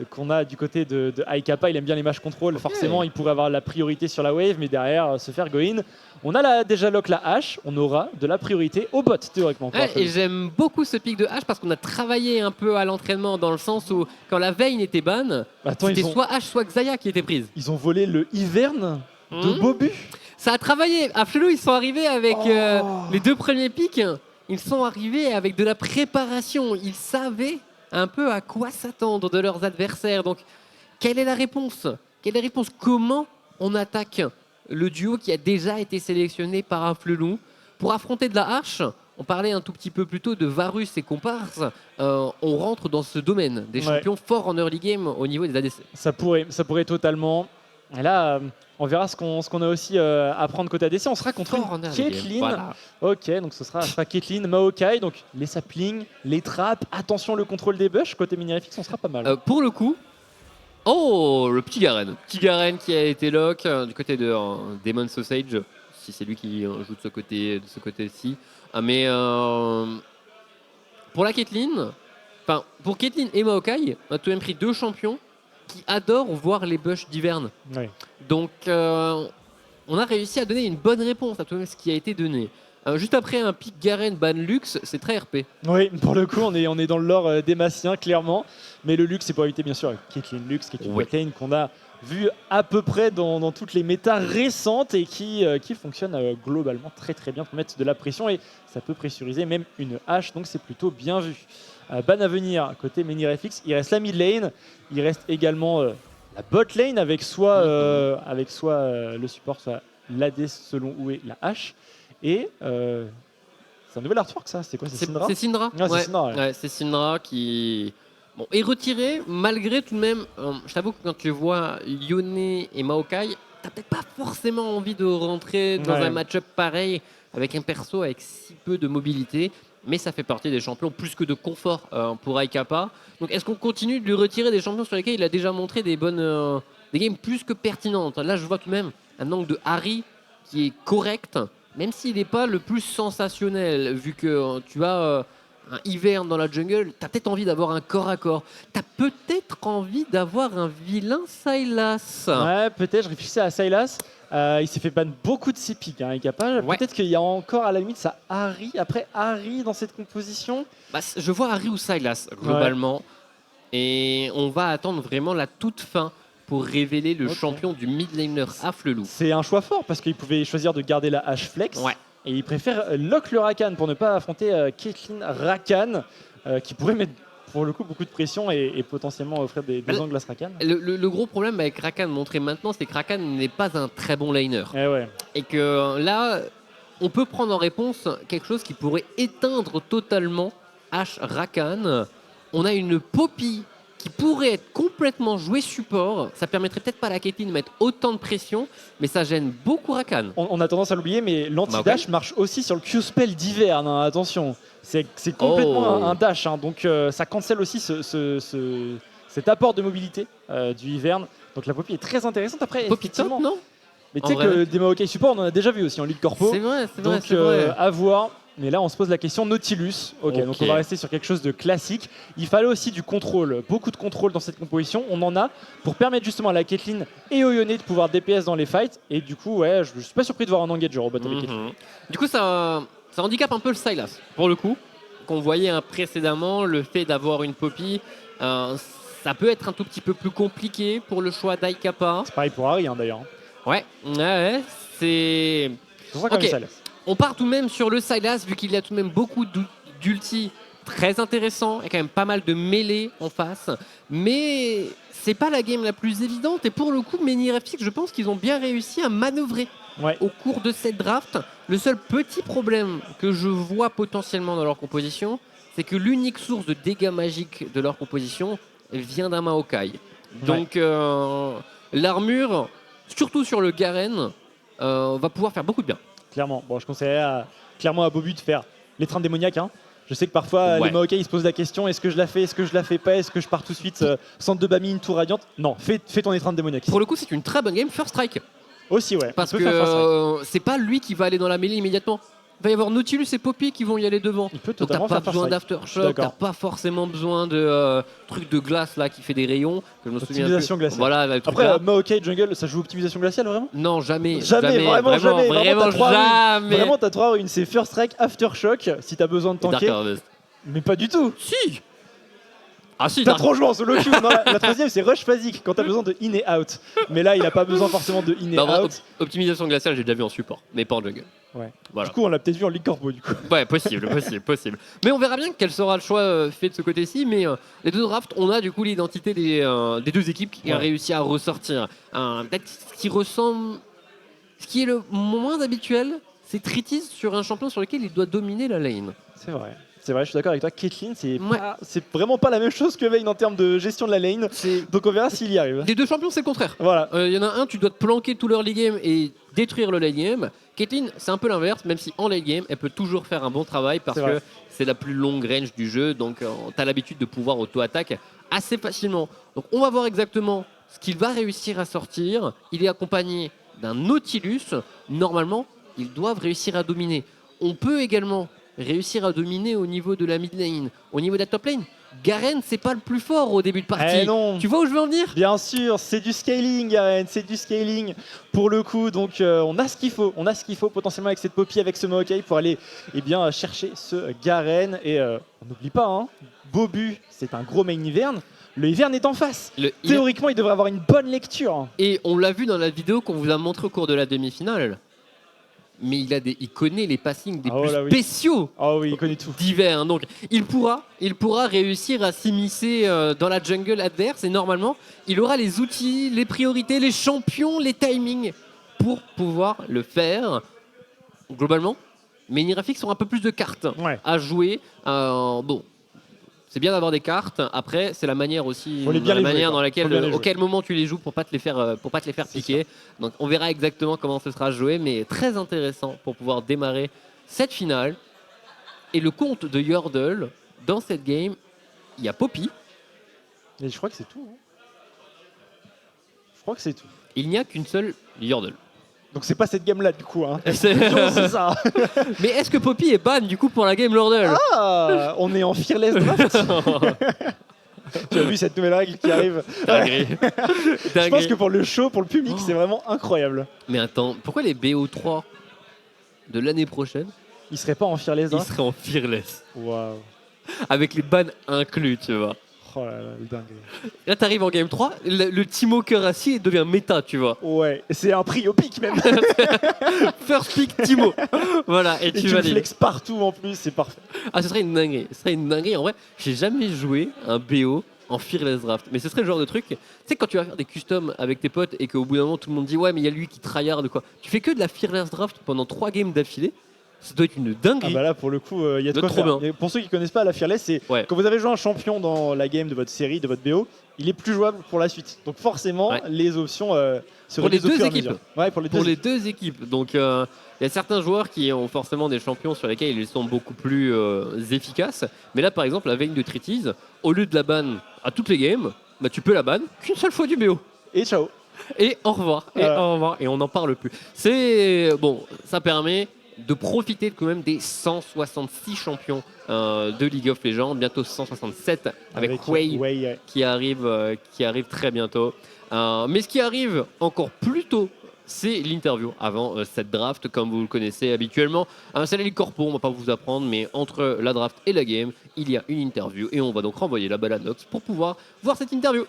qu'on a du côté de Aikapa. Il aime bien les match control. Forcément, il pourrait avoir la priorité sur la wave, mais derrière, se faire go in. On a déjà lock la hache. On aura de la priorité au bot, théoriquement. Et j'aime beaucoup ce pic de hache parce qu'on a travaillé un peu à l'entraînement dans le sens où, quand la Vayne était ban, c'était soit hache, soit Xayah qui était prise. Ils ont volé le Hivern de Bobu. Ça a travaillé. À Afflelou, ils sont arrivés avec les deux premiers pics. Ils sont arrivés avec de la préparation. Ils savaient un peu à quoi s'attendre de leurs adversaires. Donc, quelle est la réponse? Comment on attaque le duo qui a déjà été sélectionné par Afflelou pour affronter de la hache? On parlait un tout petit peu plus tôt de Varus et comparse. On rentre dans ce domaine des champions forts en early game au niveau des ADC. Ça pourrait totalement. Et là, on verra ce qu'on a aussi à prendre côté ADC. On sera contre Caitlyn. Voilà. Ok, donc ce sera Caitlyn, Maokai. Donc les saplings, les trappes. Attention, le contrôle des bush. Côté Menhir FX, on sera pas mal. Pour le coup, le petit Garen. Petit Garen qui a été lock du côté de Demon Sausage. Si c'est lui qui joue de ce côté-ci. Mais pour la Caitlyn, pour Caitlyn et Maokai, on a tout de même pris deux champions qui adorent voir les bush d'hiverne. Donc on a réussi à donner une bonne réponse à tout ce qui a été donné. Juste après un pick Garen ban Lux, c'est très RP. Oui, pour le coup, on est dans le lore démacien, clairement. Mais le Lux, c'est pour éviter, bien sûr, Caitlyn Lux, qui est une botlane qu'on a vu à peu près dans toutes les méta récentes et qui fonctionne globalement très très bien pour mettre de la pression. Et ça peut pressuriser même une hache, donc c'est plutôt bien vu. Ban à venir côté Menhir FX, il reste la mid lane, il reste également la bot lane avec soit le support, soit l'AD selon où est la hache. Et c'est un nouvel artwork, ça? C'est quoi? C'est Syndra? C'est Syndra. C'est Syndra qui est retiré malgré tout de même. Je t'avoue que quand tu vois Yone et Maokai, t'as peut-être pas forcément envie de rentrer dans un match-up pareil avec un perso avec si peu de mobilité. Mais ça fait partie des champions plus que de confort pour Aikapa. Donc est-ce qu'on continue de lui retirer des champions sur lesquels il a déjà montré des games plus que pertinentes? Là, je vois tout de même un angle de Harry qui est correct, même s'il n'est pas le plus sensationnel, vu que tu as un Hivern dans la jungle, tu as peut-être envie d'avoir un corps à corps. Tu as peut-être envie d'avoir un vilain Sylas. Ouais, peut-être, je réfléchissais à Sylas. Il s'est fait ban beaucoup de ses pics, Aikapa. Peut-être qu'il y a encore à la limite ça Harry. Après Harry dans cette composition. Je vois Harry ou Sylas globalement. Et on va attendre vraiment la toute fin pour révéler le champion du mid laner Afflelou. C'est un choix fort parce qu'il pouvait choisir de garder la hache flex. Et il préfère lock le Rakan pour ne pas affronter Caitlyn Rakan qui pourrait mettre pour le coup beaucoup de pression et potentiellement offrir des angles à ce Rakan. Le gros problème avec Rakan montré maintenant, c'est que Rakan n'est pas un très bon laner. Et que là, on peut prendre en réponse quelque chose qui pourrait éteindre totalement H Rakan. On a une Poppy qui pourrait être complètement jouée support. Ça permettrait peut-être pas à la Caitlyn de mettre autant de pression, mais ça gêne beaucoup Rakan. On a tendance à l'oublier, mais l'anti-dash marche aussi sur le Q-spell d'Hivern, attention. C'est complètement un dash, donc ça cancelle aussi cet apport de mobilité du Ivern. Donc la Poppy est très intéressante. Après, Poppy top, effectivement, non? mais tu En sais vrai. que des Maokai support, on en a déjà vu aussi en Ligue Corpo. C'est vrai, c'est vrai, Donc c'est vrai. à voir. Mais là, on se pose la question Nautilus. Ok, donc on va rester sur quelque chose de classique. Il fallait aussi du contrôle, beaucoup de contrôle dans cette composition. On en a pour permettre justement à la Caitlyn et au Yone de pouvoir DPS dans les fights. Et du coup, ouais, je suis pas surpris de voir un engager au bot avec Caitlyn. Du coup, ça handicape un peu le Sylas, pour le coup, qu'on voyait précédemment. Le fait d'avoir une Poppy, ça peut être un tout petit peu plus compliqué pour le choix d'Aikapa. C'est pareil pour Harry d'ailleurs. Ouais, c'est C'est pour ça qu'on Ok. met Sylas. On part tout de même sur le Sylas, vu qu'il y a tout de même beaucoup d'ulti très intéressant et quand même pas mal de mêlées en face. Mais c'est pas la game la plus évidente. Et pour le coup, Menirefix, je pense qu'ils ont bien réussi à manœuvrer au cours de cette draft. Le seul petit problème que je vois potentiellement dans leur composition, c'est que l'unique source de dégâts magiques de leur composition vient d'un Maokai. Donc l'armure, surtout sur le Garen, va pouvoir faire beaucoup de bien. Clairement. Bon, je conseillerais clairement à Bobu de faire l'étreinte démoniaque. Je sais que parfois les Maokai ils se posent la question, est-ce que je la fais, est-ce que je la fais pas, est-ce que je pars tout de suite centre de Bamine, tour radiante. Non, fais ton étreinte démoniaque. Pour le coup, c'est une très bonne game First Strike. Aussi, ouais. Parce que c'est pas lui qui va aller dans la mêlée immédiatement. Il va y avoir Nautilus et Poppy qui vont y aller devant. Il peut Donc t'as pas besoin d'Aftershock, t'as pas forcément besoin de truc de glace là qui fait des rayons. Que je me souviens optimisation glaciale. Voilà, après, Maokai Jungle, ça joue optimisation glaciale vraiment? Non, jamais. Vraiment jamais. Vraiment, t'as 3 runes. C'est First Strike, Aftershock, si t'as besoin de tanker. Mais pas du tout. Si. Ah si, t'as trop joué en solo queue. Non, la troisième c'est Rush Phasique quand t'as besoin de in et out. Mais là il a pas besoin forcément de in et out. Optimisation glaciale, j'ai déjà vu en support, mais pas en jungle. Ouais. Voilà. Du coup on l'a peut-être vu en Ligue Corpo du coup. Ouais, possible. Mais on verra bien quel sera le choix fait de ce côté-ci. Mais les deux drafts, on a du coup l'identité des deux équipes qui a réussi à ressortir. Peut-être ce qui ressemble, ce qui est le moins habituel, c'est Tritis sur un champion sur lequel il doit dominer la lane. C'est vrai. C'est vrai, je suis d'accord avec toi. Caitlyn, c'est vraiment pas la même chose que Vayne en termes de gestion de la lane. Donc on verra s'il y arrive. Les deux champions, c'est le contraire. Voilà. Il y en a un, tu dois te planquer tout l'early game et détruire le late game. Caitlyn, c'est un peu l'inverse, même si en late game, elle peut toujours faire un bon travail parce que c'est la plus longue range du jeu. Donc tu as l'habitude de pouvoir auto-attaque assez facilement. Donc on va voir exactement ce qu'il va réussir à sortir. Il est accompagné d'un Nautilus. Normalement, ils doivent réussir à dominer. On peut également réussir à dominer au niveau de la mid lane, au niveau de la top lane. Garen, c'est pas le plus fort au début de partie. Non. Tu vois où je veux en venir? Bien sûr, c'est du scaling, Garen, c'est du scaling pour le coup. Donc on a ce qu'il faut, potentiellement avec cette Poppy, avec ce Maokai pour aller chercher ce Garen. Et on n'oublie pas, Bobu, c'est un gros main Ivern. Le Ivern est en face. Théoriquement, il devrait avoir une bonne lecture. Et on l'a vu dans la vidéo qu'on vous a montré au cours de la demi-finale. Mais il connaît les passings des plus spéciaux il connaît tout. d'hiver. Donc il pourra réussir à s'immiscer dans la jungle adverse et normalement il aura les outils, les priorités, les champions, les timings pour pouvoir le faire. Globalement, Menirefix ont un peu plus de cartes à jouer. C'est bien d'avoir des cartes. Après, c'est la manière aussi, dans laquelle, auquel moment tu les joues pour pas te les faire piquer. Donc, on verra exactement comment ce sera joué, mais très intéressant pour pouvoir démarrer cette finale. Et le compte de Yordle dans cette game, il y a Poppy. Et je crois que c'est tout. Il n'y a qu'une seule Yordle. Donc c'est pas cette game là du coup. C'est ça. Mais est-ce que Poppy est ban du coup pour la game Yordle? On est en fearless draft. Tu as vu cette nouvelle règle qui arrive? Je pense que pour le show, pour le public, c'est vraiment incroyable. Mais attends, pourquoi les BO3 de l'année prochaine, ils seraient pas en fearless draft? Ils seraient en fearless. Waouh. Avec les bans inclus, tu vois. Oh là là, le dingue. Là, t'arrives en game 3, le Timo Curassi devient méta, tu vois. Ouais, c'est un prix au pic même. First pick Timo. Voilà, et tu le flex partout en plus, c'est parfait. Ah, ce serait une dinguerie. En vrai, j'ai jamais joué un BO en fearless draft. Mais ce serait le genre de truc, tu sais, quand tu vas faire des customs avec tes potes et qu'au bout d'un moment, tout le monde dit ouais, mais il y a lui qui tryhard quoi. Tu fais que de la fearless draft pendant 3 games d'affilée. Ça doit être une dinguerie. Ah bah là pour le coup il y a de quoi faire. Et pour ceux qui connaissent pas la Fearless, c'est quand vous avez joué un champion dans la game de votre série, de votre BO, il est plus jouable pour la suite. Donc forcément les options pour les deux équipes. Pour les deux équipes. Donc il y a certains joueurs qui ont forcément des champions sur lesquels ils sont beaucoup plus efficaces. Mais là par exemple la veine de Tritis, au lieu de la ban à toutes les games, bah, tu peux la ban qu'une seule fois du BO. Et ciao. Et au revoir. Et Voilà. au revoir. Et on n'en parle plus. C'est bon, ça permet de profiter quand même des 166 champions de League of Legends, bientôt 167 avec Wei qui arrive très bientôt. Mais ce qui arrive encore plus tôt, c'est l'interview avant cette draft, comme vous le connaissez habituellement. C'est la Ligue Corpo, on ne va pas vous apprendre, mais entre la draft et la game, il y a une interview et on va donc renvoyer la balle à Nox pour pouvoir voir cette interview.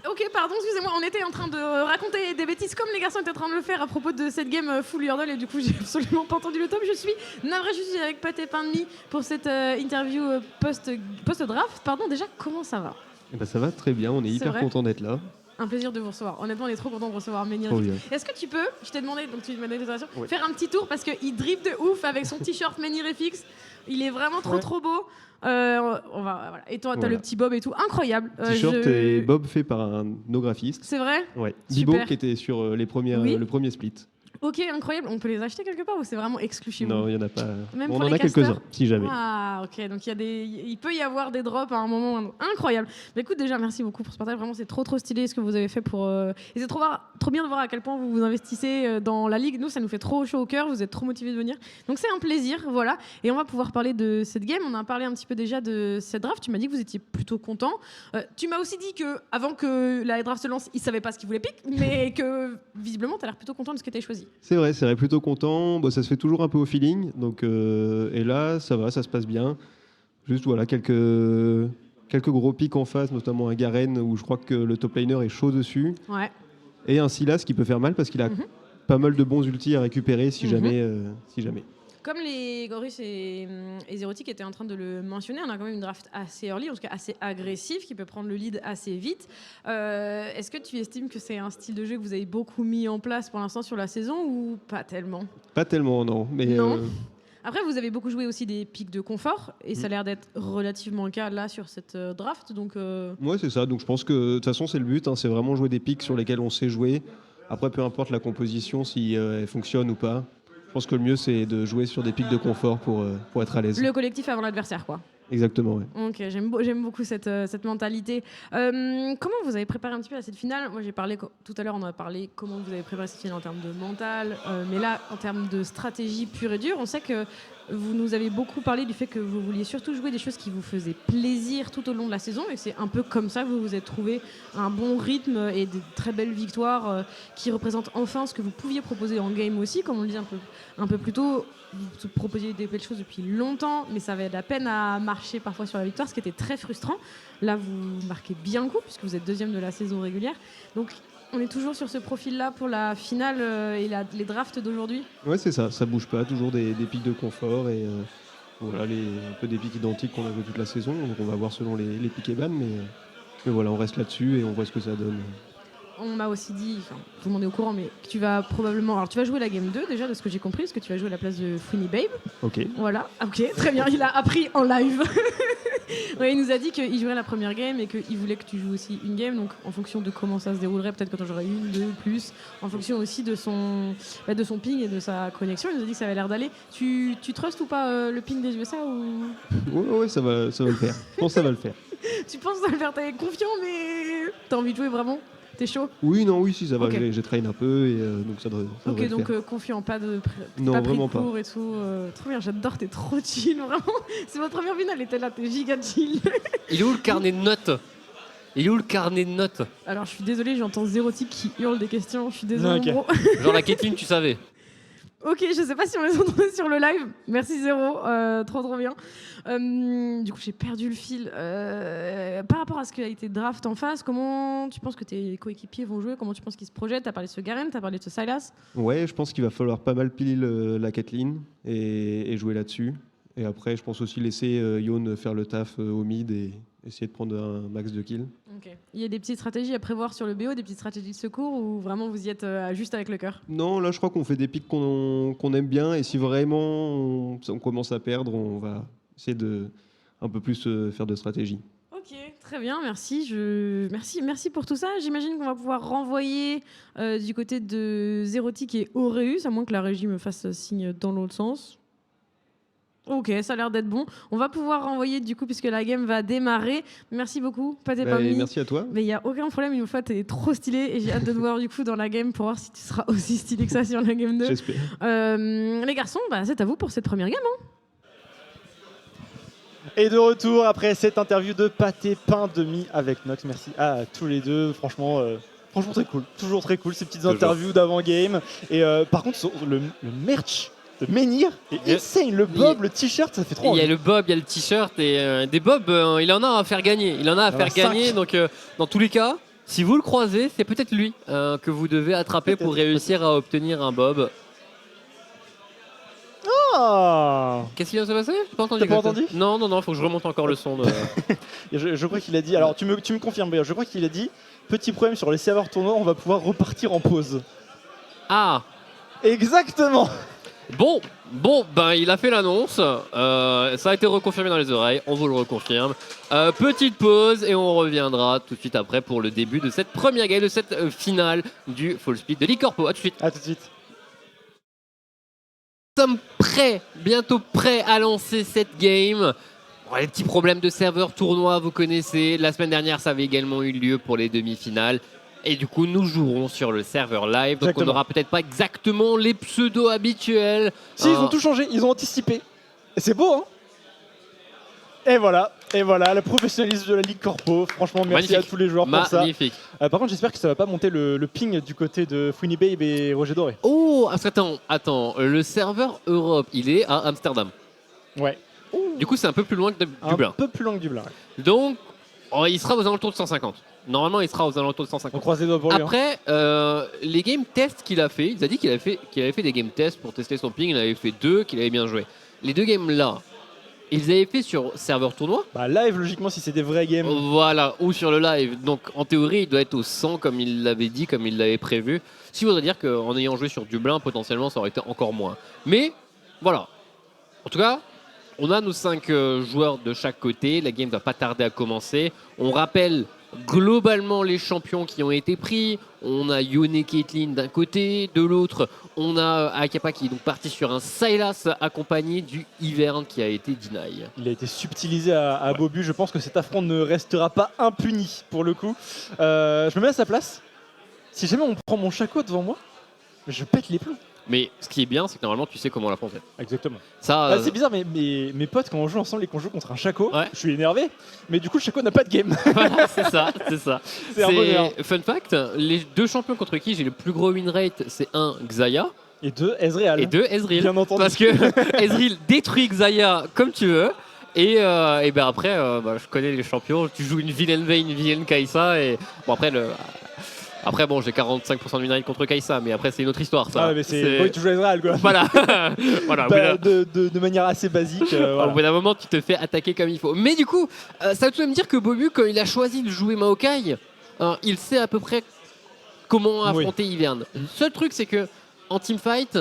Ok, pardon, excusez-moi, on était en train de raconter des bêtises comme les garçons étaient en train de le faire à propos de cette game Full Yordle et du coup j'ai absolument pas entendu le top. Je suis navrée, je suis avec Pat et Pain de Mie pour cette interview post-draft. Pardon, déjà, comment ça va? Eh ben, ça va très bien, on est hyper content d'être là. Un plaisir de vous recevoir. Honnêtement, on est trop content de recevoir Menhir. Est-ce que tu peux, je t'ai demandé, donc tu m'as donné l'autorisation, faire un petit tour parce qu'il drip de ouf avec son t-shirt Menhir FX. Il est vraiment trop beau. Voilà. Et toi, t'as le petit Bob et tout, incroyable. T-shirt et Bob fait par un no graphiste. C'est vrai? Ouais. Bibo qui était sur le premier split. Ok, incroyable. On peut les acheter quelque part ou c'est vraiment exclusif? Non, il n'y en a pas. Même on pour en les a quelques-uns, si jamais. Ah, ok. Donc il peut y avoir des drops à un moment. Incroyable. Mais écoute, déjà, merci beaucoup pour ce partage. Vraiment, c'est trop stylé ce que vous avez fait pour. Et c'est trop bien de voir à quel point vous vous investissez dans la ligue. Nous, ça nous fait trop chaud au cœur. Vous êtes trop motivés de venir. Donc c'est un plaisir, voilà. Et on va pouvoir parler de cette game. On a parlé un petit peu déjà de cette draft. Tu m'as dit que vous étiez plutôt content. Tu m'as aussi dit que avant que la draft se lance, ils savaient pas ce qu'ils voulaient pick, mais que visiblement, tu as l'air plutôt content de ce que tu as choisi. C'est vrai, plutôt content. Bon, ça se fait toujours un peu au feeling. Donc, et là, ça va, ça se passe bien. Juste voilà, quelques gros pics en face, notamment un Garen où je crois que le top laner est chaud dessus. Ouais. Et un Sylas qui peut faire mal parce qu'il a pas mal de bons ultis à récupérer si jamais. Comme les Gorus et Zerotic étaient en train de le mentionner, on a quand même une draft assez early, en tout cas assez agressive, qui peut prendre le lead assez vite. Est-ce que tu estimes que c'est un style de jeu que vous avez beaucoup mis en place pour l'instant sur la saison ou pas tellement? Pas tellement, non. Mais non. Après, vous avez beaucoup joué aussi des pics de confort, et ça a l'air d'être relativement le cas là sur cette draft. Donc, ouais, c'est ça. Donc je pense que de toute façon, c'est le but. C'est vraiment jouer des pics sur lesquels on sait jouer. Après, peu importe la composition, si elle fonctionne ou pas. Je pense que le mieux, c'est de jouer sur des pics de confort pour être à l'aise. Le collectif avant l'adversaire, quoi. Exactement, oui. Ok, j'aime beaucoup cette mentalité. Comment vous avez préparé un petit peu à cette finale? Moi, j'ai parlé tout à l'heure, on a parlé comment vous avez préparé cette finale en termes de mental, mais là, en termes de stratégie pure et dure, on sait que vous nous avez beaucoup parlé du fait que vous vouliez surtout jouer des choses qui vous faisaient plaisir tout au long de la saison, et c'est un peu comme ça que vous vous êtes trouvé un bon rythme et des très belles victoires qui représentent enfin ce que vous pouviez proposer en game aussi, comme on le disait un peu plus tôt. Vous proposiez des belles choses depuis longtemps, mais ça avait de la peine à marcher parfois sur la victoire, ce qui était très frustrant. Là, vous marquez bien le coup, puisque vous êtes deuxième de la saison régulière. Donc, on est toujours sur ce profil-là pour la finale et les drafts d'aujourd'hui. Ouais, c'est ça. Ça bouge pas. Toujours des pics de confort et voilà, un peu des pics identiques qu'on a vu toute la saison. Donc, on va voir selon les pics et ban, mais voilà, on reste là-dessus et on voit ce que ça donne. On m'a aussi dit, enfin, tout le monde est au courant, mais que tu vas probablement... Alors, tu vas jouer la game 2, déjà, de ce que j'ai compris, parce que tu vas jouer à la place de Funny Babe. Ok. Voilà, ok, très bien, il a appris en live. Ouais, il nous a dit qu'il jouerait la première game et qu'il voulait que tu joues aussi une game, donc en fonction de comment ça se déroulerait, peut-être que tu en jouerais une, deux, plus, en fonction aussi de son ping et de sa connexion. Il nous a dit que ça avait l'air d'aller. Tu trustes ou pas le ping des USA ou... Ouais, ça va le faire. Je pense que ça va le faire. Tu penses que ça va le faire? T'es confiant, mais t'as envie de jouer vraiment? T'es chaud? Oui, si, ça va. Okay. J'ai traîné un peu et donc ça devrait ok, donc confiant, pas de non, pas vraiment pris de cours et tout. Trop bien, j'adore, t'es trop chill, vraiment. C'est votre première finale, et t'es là, t'es giga chill. Il est où le carnet de notes? Alors, je suis désolée, j'entends Zerotic qui hurle des questions. Je suis désolée, okay. Gros. Genre la Caitlyn, tu savais. Ok, je sais pas si on les entendait sur le live. Merci Zéro, trop bien. Du coup, j'ai perdu le fil. Par rapport à ce qui a été draft en face, comment tu penses que tes coéquipiers vont jouer? Comment tu penses qu'ils se projettent? T'as parlé de ce Garen, t'as parlé de ce Sylas? Ouais, je pense qu'il va falloir pas mal piler la Caitlyn et jouer là-dessus. Et après, je pense aussi laisser Yone faire le taf au mid et essayer de prendre un max de kills. Okay. Il y a des petites stratégies à prévoir sur le BO, des petites stratégies de secours, ou vraiment vous y êtes juste avec le cœur? Non, là je crois qu'on fait des pics qu'on aime bien, et si vraiment on commence à perdre, on va essayer de un peu plus faire de stratégie. Ok, très bien, merci. Merci pour tout ça. J'imagine qu'on va pouvoir renvoyer du côté de Zerotic et Aureus, à moins que la régie me fasse signe dans l'autre sens. Ok, ça a l'air d'être bon. On va pouvoir renvoyer du coup puisque la game va démarrer. Merci beaucoup, Pâté Parmi. Merci à toi. Mais il n'y a aucun problème, une fois tu es trop stylé et j'ai hâte de te voir du coup dans la game pour voir si tu seras aussi stylé que ça sur la game 2. J'espère. Les garçons, c'est à vous pour cette première game. Et de retour après cette interview de Pâté Pain Demi avec Nox. Merci à tous les deux. Franchement très cool. Toujours très cool ces petites interviews d'avant-game. Et par contre, le merch de Menhir est insane. Le bob, le t-shirt, ça fait trop envie. Il y a le bob, il y a le t-shirt et des bobs, il en a à faire gagner. Donc dans tous les cas, si vous le croisez, c'est peut-être lui que vous devez attraper pour réussir à obtenir un bob. Qu'est-ce qui vient de se passer? J'ai pas entendu. T'as pas entendu? Non, faut que je remonte encore le son. je crois qu'il a dit, alors tu me confirmes, je crois qu'il a dit, petit problème sur les serveurs tournois, on va pouvoir repartir en pause. Ah, exactement. Bon, il a fait l'annonce, ça a été reconfirmé dans les oreilles, on vous le reconfirme. Petite pause et on reviendra tout de suite après pour le début de cette première game, de cette finale du Fall Split de League Corpo. A tout de suite. À tout de suite. Nous sommes bientôt prêts à lancer cette game. Bon, les petits problèmes de serveur tournoi, vous connaissez. La semaine dernière, ça avait également eu lieu pour les demi-finales. Et du coup, nous jouerons sur le serveur live. Donc, on n'aura peut-être pas exactement les pseudos habituels. Si, ils ont tout changé, ils ont anticipé. Et c'est beau, hein. Et voilà, le professionnalisme de la Ligue Corpo. Franchement, merci magnifique. À tous les joueurs pour ça. Magnifique. Par contre, j'espère que ça va pas monter le ping du côté de Funny Babe et Roger Doré. Oh, attends. Le serveur Europe, il est à Amsterdam. Ouais. Du coup, c'est un peu plus loin que Dublin. Un peu plus loin que Dublin. Ouais. Donc, il sera aux alentours de 150. Normalement, il sera aux alentours de 150. On croise les doigts pour lui. Après, les game tests qu'il a fait, il a dit qu'il avait fait des game tests pour tester son ping. Il en avait fait 2, qu'il avait bien joué. Les 2 games là, ils avaient fait sur serveur tournoi. Live, logiquement, si c'est des vrais games. Voilà, ou sur le live. Donc, en théorie, il doit être au 100 comme il l'avait dit, comme il l'avait prévu. Ce qui voudrait dire qu'en ayant joué sur Dublin, potentiellement, ça aurait été encore moins. Mais, voilà. En tout cas, on a nos 5 joueurs de chaque côté. La game va pas tarder à commencer. On rappelle globalement les champions qui ont été pris. On a Yone Caitlyn d'un côté, de l'autre on a Akapa qui est donc parti sur un Sylas accompagné du Ivern qui a été deny. Il a été subtilisé à Bobu, je pense que cet affront ne restera pas impuni pour le coup. Je me mets à sa place. Si jamais on prend mon Shaco devant moi, je pète les plombs. Mais ce qui est bien, c'est que normalement tu sais comment l'affronter. Exactement. Ça, c'est bizarre, mais mes potes, quand on joue ensemble et qu'on joue contre un Shaco, ouais. Je suis énervé, mais du coup, le Shaco n'a pas de game. Voilà, c'est ça. C'est un bonheur. Fun fact, les 2 champions contre qui j'ai le plus gros win rate, c'est 1 Xayah. Et 2 Ezreal. Bien entendu. Parce que Ezreal détruit Xayah comme tu veux. Et ben après, je connais les champions. Tu joues une vilaine Vayne, une vilaine Kai'Sa. Et bon, après, j'ai 45% de win rate contre Kai'Sa, mais après, c'est une autre histoire, ça. Ah, mais c'est... tu joues Ezreal, quoi. Voilà. De manière assez basique. Voilà. Au bout d'un moment, tu te fais attaquer comme il faut. Mais du coup, ça veut tout de même dire que Bobu, quand il a choisi de jouer Maokai, il sait à peu près comment affronter Ivern. Le seul truc, c'est que en teamfight,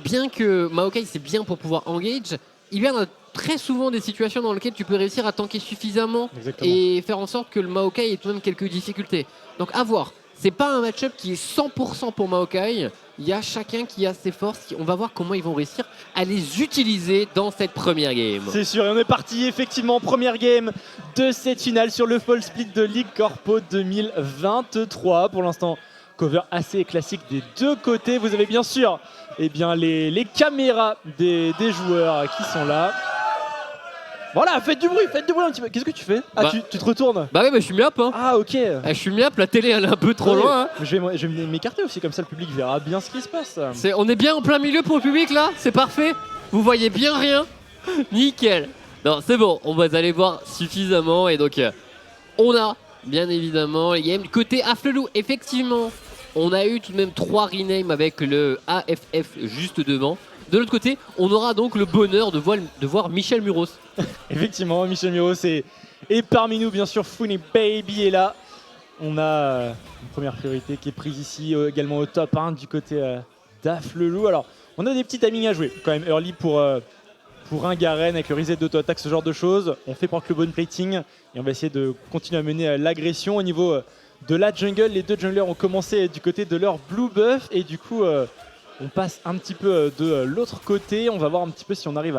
bien que Maokai, c'est bien pour pouvoir engage, Ivern a très souvent des situations dans lesquelles tu peux réussir à tanker suffisamment. Exactement. Et faire en sorte que le Maokai ait tout de même quelques difficultés. Donc, à voir. C'est pas un match-up qui est 100% pour Maokai. Il y a chacun qui a ses forces. On va voir comment ils vont réussir à les utiliser dans cette première game. C'est sûr, et on est parti effectivement, première game de cette finale sur le Fall Split de League Corpo 2023. Pour l'instant, cover assez classique des 2 côtés. Vous avez bien sûr les caméras des joueurs qui sont là. Voilà, faites du bruit un petit peu. Qu'est-ce que tu fais? Tu te retournes? Bah oui, je suis myop. Hein. Ah, ok. Je suis myop, la télé elle est un peu trop loin. Hein. Je vais m'écarter aussi, comme ça le public verra bien ce qui se passe. On est bien en plein milieu pour le public là, c'est parfait. Vous voyez bien rien. Nickel. Non, c'est bon, on va aller voir suffisamment. Et donc, on a bien évidemment les games. Côté Afflelou, effectivement, on a eu tout de même 3 renames avec le AFF juste devant. De l'autre côté, on aura donc le bonheur de voir Michel Muros. Effectivement, Michel Muros est parmi nous, bien sûr. Funny Baby est là. On a une première priorité qui est prise ici, également au top 1 du côté d'Afflelou. Alors, on a des petits timings à jouer, quand même early pour un Garen avec le reset d'auto-attaque, ce genre de choses. On fait pour le bon plating et on va essayer de continuer à mener l'agression. Au niveau de la jungle, les 2 junglers ont commencé du côté de leur blue buff et du coup... on passe un petit peu de l'autre côté. On va voir un petit peu si on arrive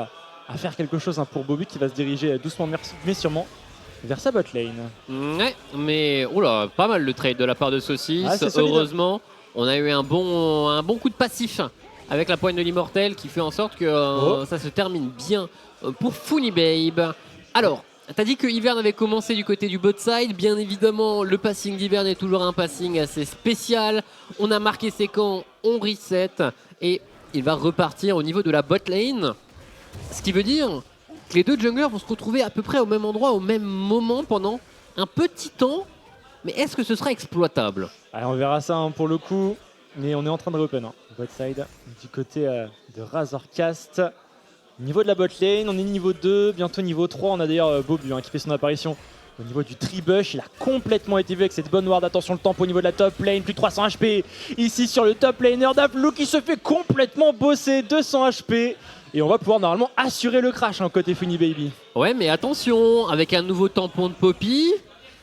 à faire quelque chose pour Bobu qui va se diriger doucement mais sûrement vers sa bot lane. Ouais, mais oula, pas mal le trade de la part de Saucisse. Ah, c'est solide. Heureusement, on a eu un bon coup de passif avec la poigne de l'immortel qui fait en sorte que ça se termine bien pour Funnybabe. Alors, t'as dit que Ivern avait commencé du côté du bot side. Bien évidemment, le passing d'Ivern est toujours un passing assez spécial. On a marqué ses camps, on reset et il va repartir au niveau de la bot lane. Ce qui veut dire que les deux junglers vont se retrouver à peu près au même endroit, au même moment pendant un petit temps. Mais est-ce que ce sera exploitable? Allez, on verra ça pour le coup. Mais on est en train de reopen. Bot side du côté de Razorcast. Niveau de la bot lane, on est niveau 2, bientôt niveau 3. On a d'ailleurs Bobu qui fait son apparition au niveau du tribush. Il a complètement été vu avec cette bonne ward. Attention le tempo au niveau de la top lane, plus de 300 HP. Ici sur le top laner d'Aflou qui se fait complètement bosser, 200 HP. Et on va pouvoir normalement assurer le crash côté Funnybabe. Ouais, mais attention, avec un nouveau tampon de Poppy,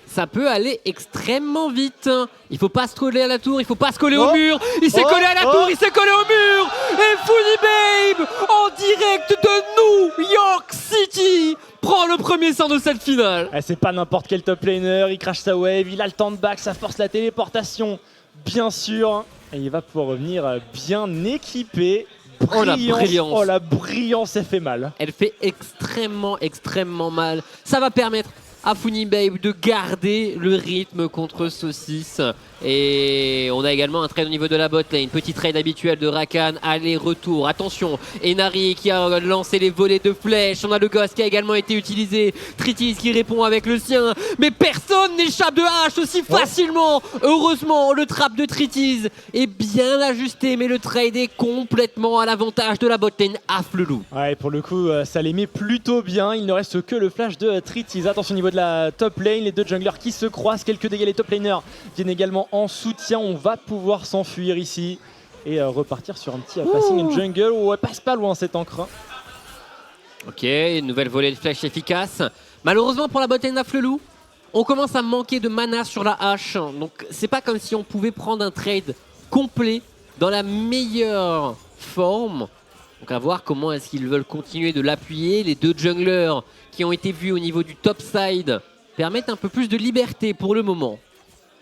ça peut aller extrêmement vite. Il faut pas se coller à la tour, il faut pas se coller au mur. Il s'est collé à la tour, il s'est collé au mur. Et Funnybabe, en direct de New York City, prend le premier sang de cette finale. C'est pas n'importe quel top laner, il crash sa wave, il a le temps de back, ça force la téléportation, bien sûr. Et il va pouvoir revenir bien équipé. Oh la brillance. Oh la brillance, elle fait mal. Elle fait extrêmement mal. Ça va permettre à Funnybabe de garder le rythme contre Saucisse. Et on a également un trade au niveau de la bot lane. Petit trade habituel de Rakan, aller-retour. Attention, Enari qui a lancé les volets de flèches. On a le Ghost qui a également été utilisé. Tritis qui répond avec le sien. Mais personne n'échappe de hache aussi facilement. Heureusement, le trap de Tritis est bien ajusté. Mais le trade est complètement à l'avantage de la bot lane Aflelou. Ouais, pour le coup, ça les met plutôt bien. Il ne reste que le flash de Tritis. Attention au niveau de la top lane. Les deux junglers qui se croisent. Quelques dégâts. Les top laners viennent également en soutien. On va pouvoir s'enfuir ici et repartir sur un petit passing jungle. Oh, elle passe pas loin cette encre. Ok, une nouvelle volée de flèche efficace. Malheureusement pour la bot lane Aflelou, on commence à manquer de mana sur la hache. Donc c'est pas comme si on pouvait prendre un trade complet dans la meilleure forme. Donc à voir comment est-ce qu'ils veulent continuer de l'appuyer. Les deux junglers qui ont été vus au niveau du top side permettent un peu plus de liberté pour le moment.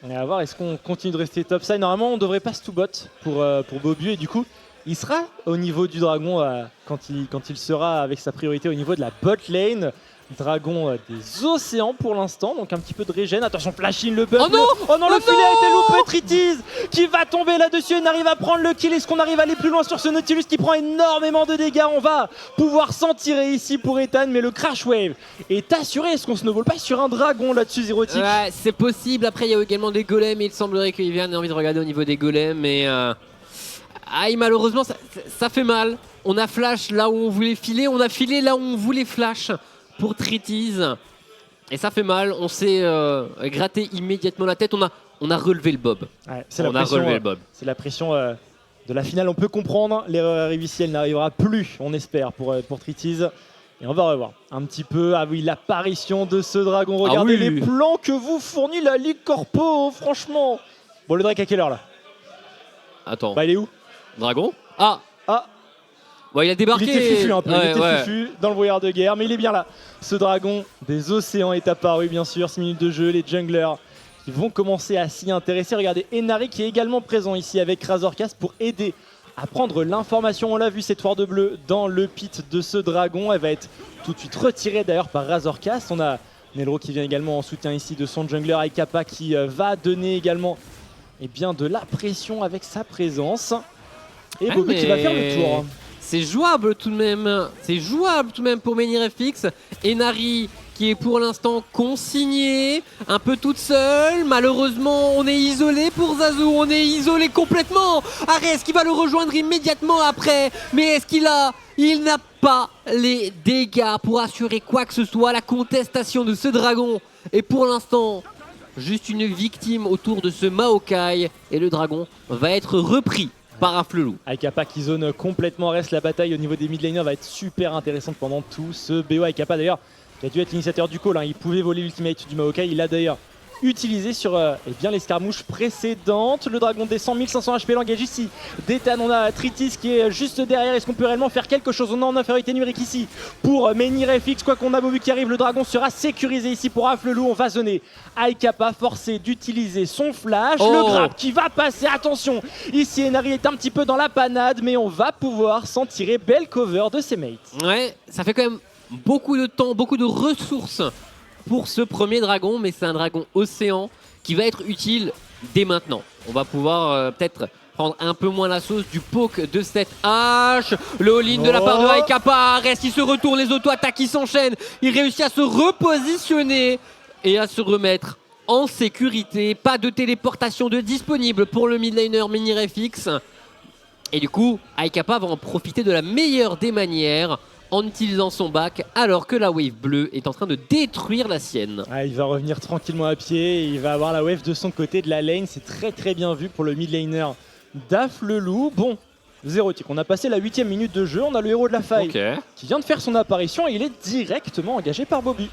On va voir, est-ce qu'on continue de rester topside? Normalement, on devrait pas tout bot pour Bobu. Et du coup, il sera au niveau du dragon quand il sera avec sa priorité au niveau de la bot lane. Dragon des océans pour l'instant, donc un petit peu de régène. Attention, flash in le buff. Oh non, le filet a été loupé. Tritis qui va tomber là-dessus. On arrive à prendre le kill. Est-ce qu'on arrive à aller plus loin sur ce Nautilus qui prend énormément de dégâts? On va pouvoir s'en tirer ici pour Ethan, mais le crash wave est assuré. Est-ce qu'on snowball pas sur un dragon là-dessus, Zerotic? Ouais, c'est possible. Après, il y a également des golems. Et il semblerait qu'il vienne envie de regarder au niveau des golems. Mais malheureusement, ça fait mal. On a flash là où on voulait filer. On a filé là où on voulait flash pour Tritis. Et ça fait mal. On s'est gratté immédiatement la tête. On a relevé le bob. Ouais, c'est la pression de la finale. On peut comprendre. L'erreur arrive ici. Elle n'arrivera plus, on espère, pour Tritis. Et on va revoir un petit peu. Ah oui, l'apparition de ce dragon. Regardez les plans que vous fournit la Ligue Corpo. Franchement. Bon, le Drake à quelle heure là? Attends. Bah, il est où? Dragon? Ah. Ouais, il a débarqué. Il était fufu un peu, il était fufu dans le brouillard de guerre, mais il est bien là. Ce dragon des océans est apparu, bien sûr. 6 minutes de jeu, les junglers qui vont commencer à s'y intéresser. Regardez, Enari qui est également présent ici avec Razorcast pour aider à prendre l'information. On l'a vu, cette ward bleue dans le pit de ce dragon. Elle va être tout de suite retirée d'ailleurs par Razorcast. On a Nelro qui vient également en soutien ici de son jungler, Aikapa qui va donner également de la pression avec sa présence. Et Bobu qui va faire le tour. C'est jouable tout de même. C'est jouable tout de même pour MenirFX. Enari qui est pour l'instant consignée, un peu toute seule. Malheureusement, on est isolé pour Zazu. On est isolé complètement. Ares qui va le rejoindre immédiatement après. Mais est-ce qu'il a... Il n'a pas les dégâts pour assurer quoi que ce soit. La contestation de ce dragon est pour l'instant juste une victime autour de ce Maokai. Et le dragon va être repris par Aflelou. Aikapa qui zone complètement reste. La bataille au niveau des mid laners va être super intéressante pendant tout ce BO. Aikapa d'ailleurs qui a dû être l'initiateur du call, hein. Il pouvait voler l'ultimate du Maokai. Il a d'ailleurs utilisé sur l'escarmouche précédente. Le dragon descend, 1500 HP, l'engage ici. Détan, on a Tritis qui est juste derrière. Est-ce qu'on peut réellement faire quelque chose? On est en infériorité numérique ici pour Menhir FX. Quoi qu'on a Bobu qui arrive, le dragon sera sécurisé ici pour Afflelou. On va zoner Aykapa, forcé d'utiliser son flash. Le grab qui va passer, attention. Ici Enari est un petit peu dans la panade, mais on va pouvoir s'en tirer. Belle cover de ses mates. Ouais, ça fait quand même beaucoup de temps, beaucoup de ressources pour ce premier dragon, mais c'est un dragon océan qui va être utile dès maintenant. On va pouvoir peut-être prendre un peu moins la sauce du poke de cette hache. Le all-in de la part de Aykapa, reste, il se retourne, les auto-attaques qui s'enchaînent. Il réussit à se repositionner et à se remettre en sécurité. Pas de téléportation de disponible pour le mid laner Menhir FX. Et du coup, Aykapa va en profiter de la meilleure des manières en utilisant son back alors que la wave bleue est en train de détruire la sienne. Il va revenir tranquillement à pied, il va avoir la wave de son côté de la lane, c'est très bien vu pour le mid laner d'Afflelou. Bon, 0 tick, on a passé la 8ème minute de jeu, on a le héros de la faille qui vient de faire son apparition et il est directement engagé par Bobu.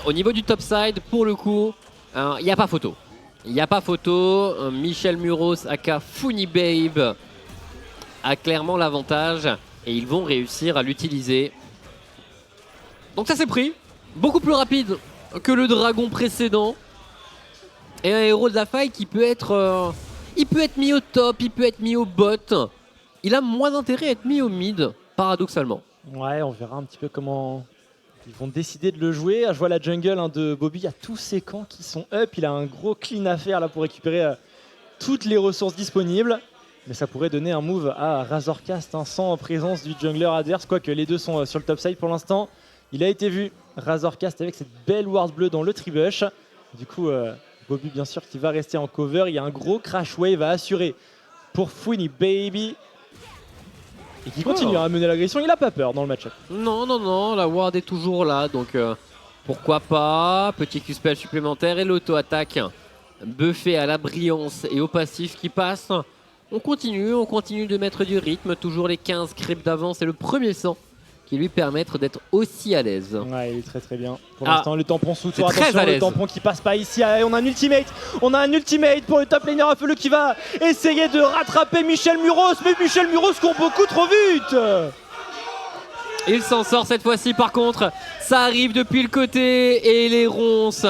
Au niveau du top side, pour le coup, il n'y a pas photo. Il n'y a pas photo, Michel Muros aka Funny Babe a clairement l'avantage. Et ils vont réussir à l'utiliser. Donc ça s'est pris. Beaucoup plus rapide que le dragon précédent. Et un héros de la faille qui peut être... il peut être mis au top, il peut être mis au bot. Il a moins intérêt à être mis au mid, paradoxalement. Ouais, on verra un petit peu comment ils vont décider de le jouer. Je vois la jungle de Bobby, il y a tous ses camps qui sont up. Il a un gros clean à faire là pour récupérer toutes les ressources disponibles. Mais ça pourrait donner un move à Razorcast sans présence du jungler adverse, quoique les deux sont sur le top side pour l'instant. Il a été vu, Razorcast avec cette belle ward bleue dans le tribush. Du coup, Bobby bien sûr qui va rester en cover. Il y a un gros crash wave à assurer pour Funny Baby. Et qui continue à mener l'agression, il n'a pas peur dans le match-up. Non, la ward est toujours là, donc pourquoi pas. Petit Q-spell supplémentaire et l'auto-attaque buffé à la brillance et au passif qui passe. On continue de mettre du rythme, toujours les 15 creeps d'avance et le premier sang qui lui permettent d'être aussi à l'aise. Ouais, il est très bien. Pour l'instant, le tampon sous toi, attention, le tampon qui passe pas ici. Allez, on a un ultimate pour le top laner Afflelou qui va essayer de rattraper Michel Muros, mais Michel Muros court beaucoup trop vite. Il s'en sort cette fois-ci par contre, ça arrive depuis le côté et les ronces.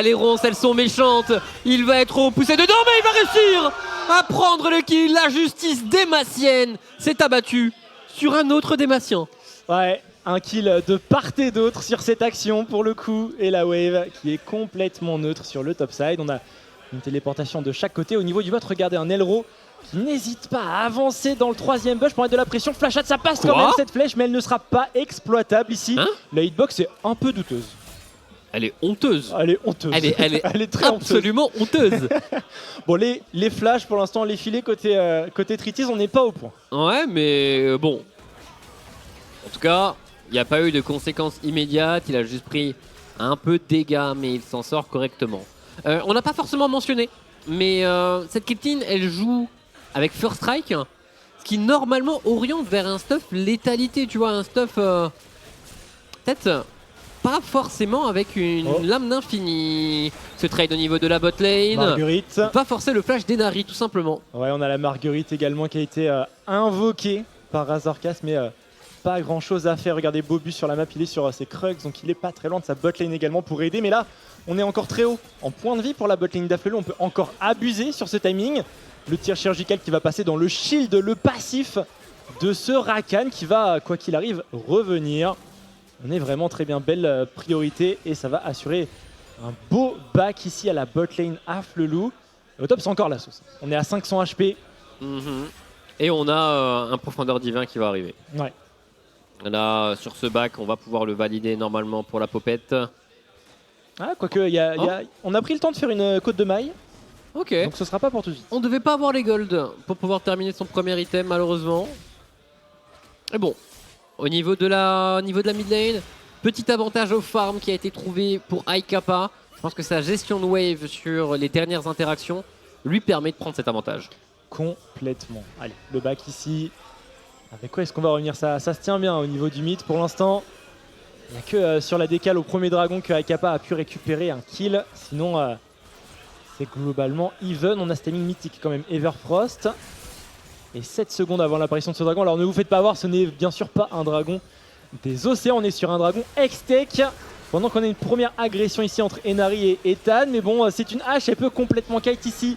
Les ronces, elles sont méchantes. Il va être repoussé dedans, mais il va réussir à prendre le kill. La justice démassienne s'est abattue sur un autre démassien. Ouais, un kill de part et d'autre sur cette action pour le coup. Et la wave qui est complètement neutre sur le top side. On a une téléportation de chaque côté. Au niveau du bot, regardez un Elro qui n'hésite pas à avancer dans le 3ème bush pour mettre de la pression. Flashade, ça passe quand même cette flèche, mais elle ne sera pas exploitable ici. La hitbox est un peu douteuse. Elle est honteuse. Elle est honteuse. Elle est très absolument honteuse. Bon, les flashs, pour l'instant, les filets côté Tritis, on n'est pas au point. Ouais, mais bon. En tout cas, il n'y a pas eu de conséquences immédiates. Il a juste pris un peu de dégâts, mais il s'en sort correctement. On n'a pas forcément mentionné, mais cette Caitlyn, elle joue avec First Strike, ce qui normalement oriente vers un stuff létalité, tu vois, un stuff peut-être pas forcément avec une lame d'infini. Ce trade au niveau de la bot lane Marguerite va forcer le flash d'Enari tout simplement. Ouais, on a la Marguerite également qui a été invoquée par Razorcast, mais pas grand chose à faire. Regardez Bobu sur la map, il est sur ses Krugs, donc il est pas très loin de sa bot lane également pour aider, mais là on est encore très haut en point de vie pour la bot lane d'Afflelou. On peut encore abuser sur ce timing. Le tir chirurgical qui va passer dans le shield, le passif de ce Rakan qui va, quoi qu'il arrive, revenir. On est vraiment très bien, belle priorité et ça va assurer un beau back ici à la bot lane Afflelou. Au top, c'est encore la sauce. On est à 500 HP. Et on a un profondeur divin qui va arriver. Ouais. Là, sur ce back, on va pouvoir le valider normalement pour la popette. Quoique, on a pris le temps de faire une côte de maille. Ok. Donc ce sera pas pour tout de suite. On devait pas avoir les gold pour pouvoir terminer son premier item, malheureusement. Et bon. Au niveau de la mid lane, petit avantage au farm qui a été trouvé pour Aykapa. Je pense que sa gestion de wave sur les dernières interactions lui permet de prendre cet avantage. Complètement. Allez, le back ici. Avec quoi est-ce qu'on va revenir? Ça se tient bien au niveau du mid pour l'instant. Il n'y a que sur la décale au premier dragon que Aykapa a pu récupérer un kill. Sinon, c'est globalement even. On a ce timing mythique quand même, Everfrost. Et 7 secondes avant l'apparition de ce dragon. Alors ne vous faites pas avoir, ce n'est bien sûr pas un dragon des océans. On est sur un dragon Hextech. Pendant qu'on a une première agression ici entre Enari et Ethan. Mais bon, c'est une hache, elle peut complètement kite ici.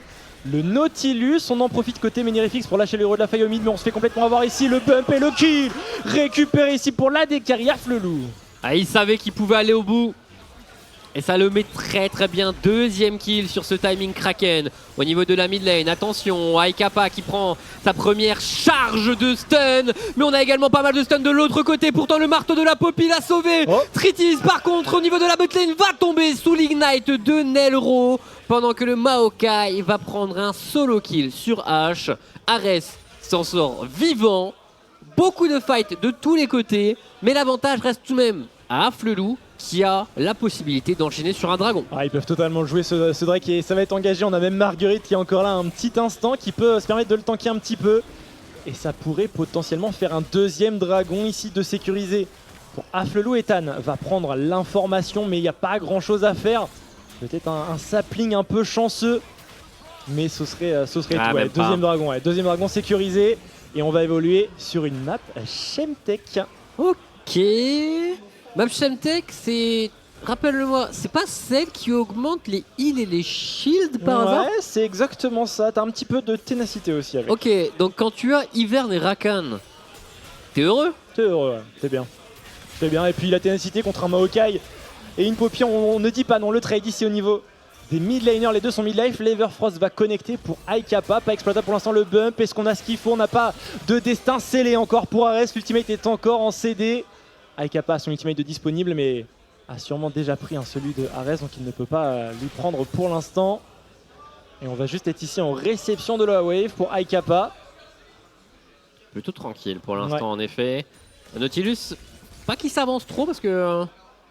Le Nautilus, on en profite côté Menirefix pour lâcher le héros de la faille au mid, mais on se fait complètement avoir ici. Le bump et le kill récupéré ici pour la décarie Flelou. Ah, il savait qu'il pouvait aller au bout. Et ça le met très très bien. Deuxième kill sur ce timing Kraken. Au niveau de la mid lane, attention, Aikapa qui prend sa première charge de stun. Mais on a également pas mal de stun de l'autre côté. Pourtant le marteau de la Poppy l'a sauvé. Tritis par contre au niveau de la botlane va tomber sous l'ignite de Nelro. Pendant que le Maokai va prendre un solo kill sur H. Ares s'en sort vivant. Beaucoup de fights de tous les côtés. Mais l'avantage reste tout de même à Flelou, qui a la possibilité d'enchaîner sur un dragon. Ils peuvent totalement jouer ce Drake et ça va être engagé. On a même Marguerite qui est encore là un petit instant, qui peut se permettre de le tanker un petit peu. Et ça pourrait potentiellement faire un deuxième dragon ici de sécuriser. Pour Afflelou, Ethan va prendre l'information, mais il n'y a pas grand chose à faire. Peut-être un sapling un peu chanceux, mais ce serait tout. Deuxième dragon sécurisé. Et on va évoluer sur une map Shemtek. Ok. Map Shemtek, c'est... Rappelle-le-moi, c'est pas celle qui augmente les heals et les shields par hasard? Ouais, c'est exactement ça. T'as un petit peu de ténacité aussi avec. Ok, donc quand tu as Ivern et Rakan, t'es heureux? T'es heureux, ouais. T'es bien. T'es bien. Et puis la ténacité contre un Maokai et une Poppy, on ne dit pas non. Le trade ici au niveau des mid laners, les deux sont mid life. L'Everfrost va connecter pour Aikapa, pas exploitable pour l'instant le bump. Est-ce qu'on a ce qu'il faut? On n'a pas de destin scellé encore pour Ares. L'ultimate est encore en CD. Aikapa a son ultimate de disponible, mais a sûrement déjà pris celui de Ares, donc il ne peut pas lui prendre pour l'instant. Et on va juste être ici en réception de la wave pour Aikapa. Plutôt tranquille pour l'instant, en effet. Nautilus, pas qu'il s'avance trop parce que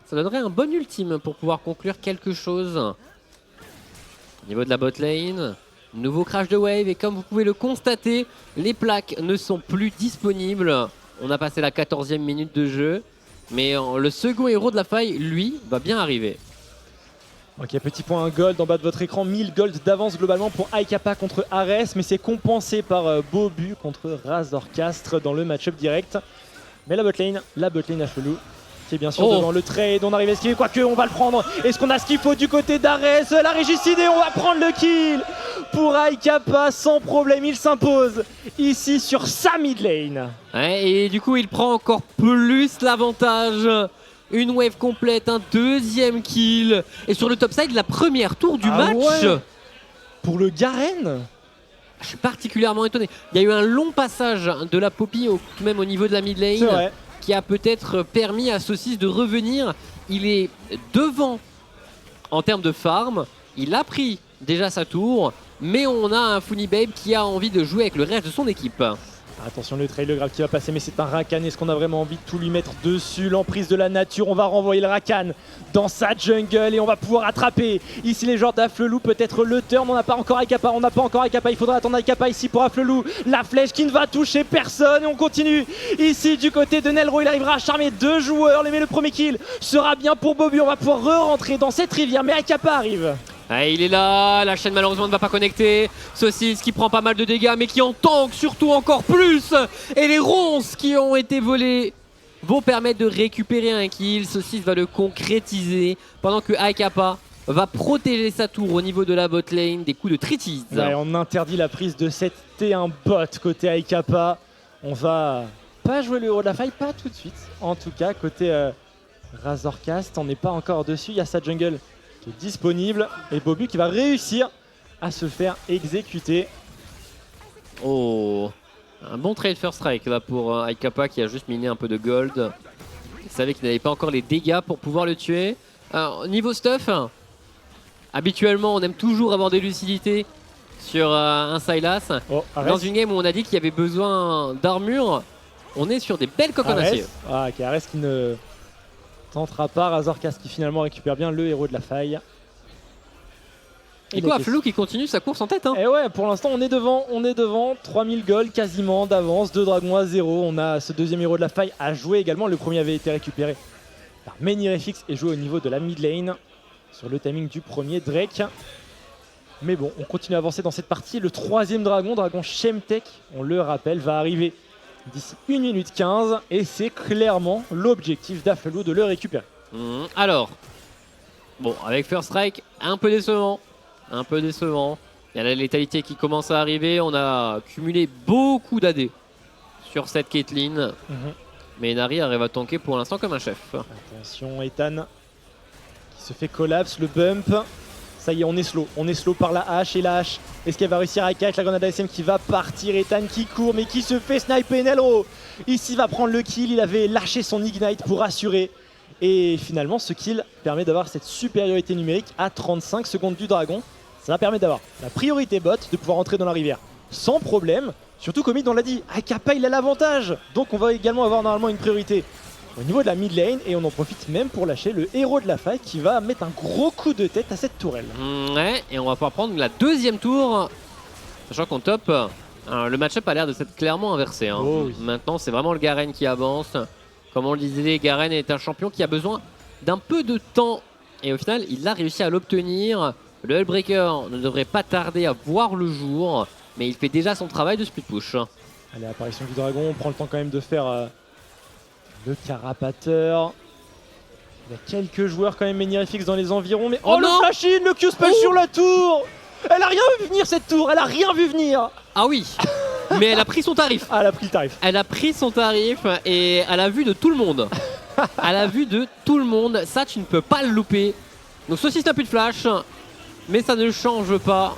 ça donnerait un bon ultime pour pouvoir conclure quelque chose. Au niveau de la bot lane, nouveau crash de wave et comme vous pouvez le constater, les plaques ne sont plus disponibles. On a passé la 14e minute de jeu, mais le second héros de la faille, lui, va bien arriver. Ok, petit point gold en bas de votre écran, 1000 gold d'avance globalement pour Aikapa contre Ares, mais c'est compensé par Bobu contre Razorcastre dans le match-up direct. Mais la botlane à chelou, qui est bien sûr devant le trade, on arrive à esquiver, quoique on va le prendre. Est-ce qu'on a ce qu'il faut du côté d'Ares? La régicide et on va prendre le kill pour Aikapa sans problème, il s'impose ici sur sa mid lane. Ouais, et du coup il prend encore plus l'avantage. Une wave complète, un deuxième kill. Et sur le top side, la première tour du match. Ouais. Pour le Garen. Je suis particulièrement étonné. Il y a eu un long passage de la Poppy, tout même au niveau de la mid lane, qui a peut-être permis à Saucisse de revenir. Il est devant en termes de farm. Il a pris déjà sa tour. Mais on a un Funnybabe qui a envie de jouer avec le reste de son équipe. Attention le trail, le grave qui va passer, mais c'est un Rakan. Est-ce qu'on a vraiment envie de tout lui mettre dessus? L'emprise de la nature, on va renvoyer le Rakan dans sa jungle et on va pouvoir attraper ici les joueurs d'Afflelou. Peut-être le turn, on n'a pas encore Aikapa, il faudra attendre Aikapa ici pour Afflelou. La flèche qui ne va toucher personne et on continue ici du côté de Nelro. Il arrivera à charmer deux joueurs, mais le premier kill sera bien pour Bobby. On va pouvoir re-rentrer dans cette rivière, mais Aikapa arrive. Ah, il est là, la chaîne malheureusement ne va pas connecter. Saucisse qui prend pas mal de dégâts mais qui en tank surtout encore plus. Et les ronces qui ont été volées vont permettre de récupérer un kill. Saucisse va le concrétiser pendant que Aikapa va protéger sa tour au niveau de la bot lane des coups de Tritis. Ouais, on interdit la prise de cette T1 bot côté Aikapa. On va pas jouer le héros de la faille, pas tout de suite. En tout cas, côté Razorcast, on n'est pas encore dessus. Il y a sa jungle qui est disponible et Bobu qui va réussir à se faire exécuter. Oh, un bon trade first strike là pour Aikapa qui a juste miné un peu de gold. Il savait qu'il n'avait pas encore les dégâts pour pouvoir le tuer. Alors, niveau stuff, habituellement on aime toujours avoir des lucidités sur un Sylas. Dans une game où on a dit qu'il y avait besoin d'armure, on est sur des belles coques en acier. Ares qui ne tentera pas. Razorcast qui finalement récupère bien le héros de la faille. Et quoi, Flou qui continue sa course en tête. Et ouais, pour l'instant on est devant, 3000 gold quasiment d'avance, 2 dragons à 0. On a ce deuxième héros de la faille à jouer également. Le premier avait été récupéré par Menirefix et joué au niveau de la mid lane. Sur le timing du premier, Drake. Mais bon, on continue à avancer dans cette partie. Le troisième dragon Shemtek, on le rappelle, va arriver d'ici 1 minute 15. Et c'est clairement l'objectif d'Aflelou de le récupérer. Alors, bon, avec First Strike, un peu décevant. Un peu décevant. Il y a la létalité qui commence à arriver. On a cumulé beaucoup d'AD sur cette Caitlyn. Mais Nari arrive à tanker pour l'instant comme un chef. Attention, Ethan qui se fait collapse, le bump. Ça y est, on est slow par la hache. Et la hache, est-ce qu'elle va réussir à catch la grenade ASM qui va partir? Ethan qui court mais qui se fait sniper. Nelro ici va prendre le kill. Il avait lâché son ignite pour assurer. Et finalement, ce kill permet d'avoir cette supériorité numérique à 35 secondes du dragon. Ça va permettre d'avoir la priorité bot, de pouvoir entrer dans la rivière sans problème. Surtout comme on l'a dit, Akapa il a l'avantage. Donc on va également avoir normalement une priorité au niveau de la mid lane. Et on en profite même pour lâcher le héros de la fight qui va mettre un gros coup de tête à cette tourelle. Ouais, et on va pouvoir prendre la deuxième tour. Sachant qu'on top, le match-up a l'air de s'être clairement inversé. Hein. Oh oui. Maintenant, c'est vraiment le Garen qui avance. Comme on le disait, Garen est un champion qui a besoin d'un peu de temps. Et au final, il a réussi à l'obtenir. Le Hullbreaker ne devrait pas tarder à voir le jour. Mais il fait déjà son travail de split push. Allez, apparition du dragon, on prend le temps quand même de faire le carapateur. Il y a quelques joueurs quand même Menirifix dans les environs. Mais oh, le flash-in, le Q-spell sur la tour. Elle a rien vu venir cette tour, elle a rien vu venir. Ah oui, mais elle a pris son tarif. Ah, elle a pris le tarif. Elle a pris son tarif et elle a vu de tout le monde. Elle a vu de tout le monde. Ça, tu ne peux pas le louper. Donc, Saucisse n'a plus de flash, mais ça ne change pas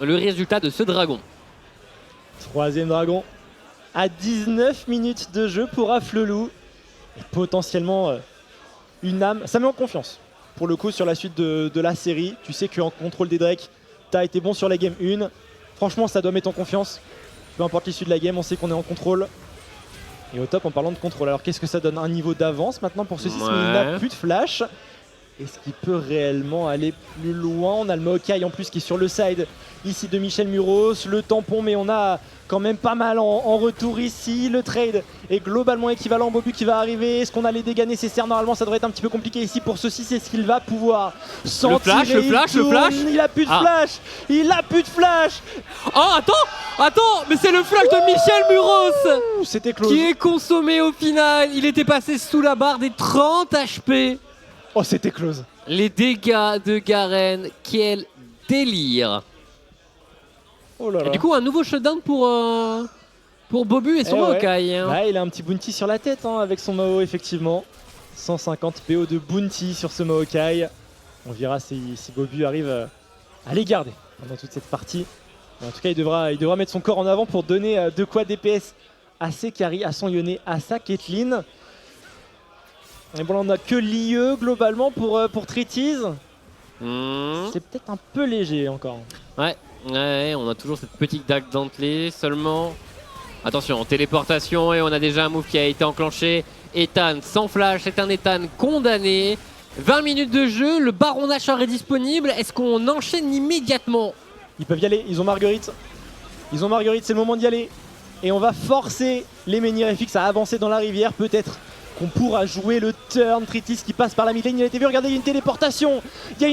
le résultat de ce dragon. Troisième dragon à 19 minutes de jeu pour Aflelou. Et potentiellement une âme. Ça met en confiance. Pour le coup, sur la suite de la série, tu sais qu'en contrôle des Drake, t'as été bon sur la game 1. Franchement, ça doit mettre en confiance. Peu importe l'issue de la game, on sait qu'on est en contrôle. Et au top, en parlant de contrôle, alors qu'est-ce que ça donne? Un niveau d'avance maintenant pour ceci, mais il n'a plus de flash. Est-ce qu'il peut réellement aller plus loin? On a le Maokai en plus qui est sur le side ici de Michel Muros, le tampon, mais on a quand même pas mal en retour ici. Le trade est globalement équivalent. Bobu qui va arriver. Est-ce qu'on a les dégâts nécessaires? Normalement, ça devrait être un petit peu compliqué ici pour ceci. C'est ce qu'il va pouvoir sentir. Le flash. Il a plus de flash. Il a plus de flash. Oh, attends, mais c'est le flash de Michel Muros. C'était close. Qui est consommé au final. Il était passé sous la barre des 30 HP. Oh, c'était close. Les dégâts de Garen, quel délire. Oh là là. Et du coup, un nouveau shutdown pour Bobu et son Maokai. Ouais, il a un petit bounty sur la tête avec son Mao, effectivement. 150 PO de bounty sur ce Maokai. On verra si Bobu arrive à les garder pendant toute cette partie. Mais en tout cas, il devra mettre son corps en avant pour donner de quoi DPS à ses carries, à son Yone, à sa Caitlyn. Et bon, là, on n'a que l'IE globalement pour Treatize. C'est peut-être un peu léger encore. Ouais, on a toujours cette petite dague dentelée seulement. Attention, téléportation et on a déjà un move qui a été enclenché. Ethan sans flash, c'est un Ethan condamné. 20 minutes de jeu, le Baron Nashor est disponible. Est-ce qu'on enchaîne immédiatement? Ils peuvent y aller, ils ont Marguerite. C'est le moment d'y aller. Et on va forcer les Menhir FX à avancer dans la rivière, peut-être qu'on pourra jouer le turn. Treatize qui passe par la mid-lane, il a été vu, regardez, il y a une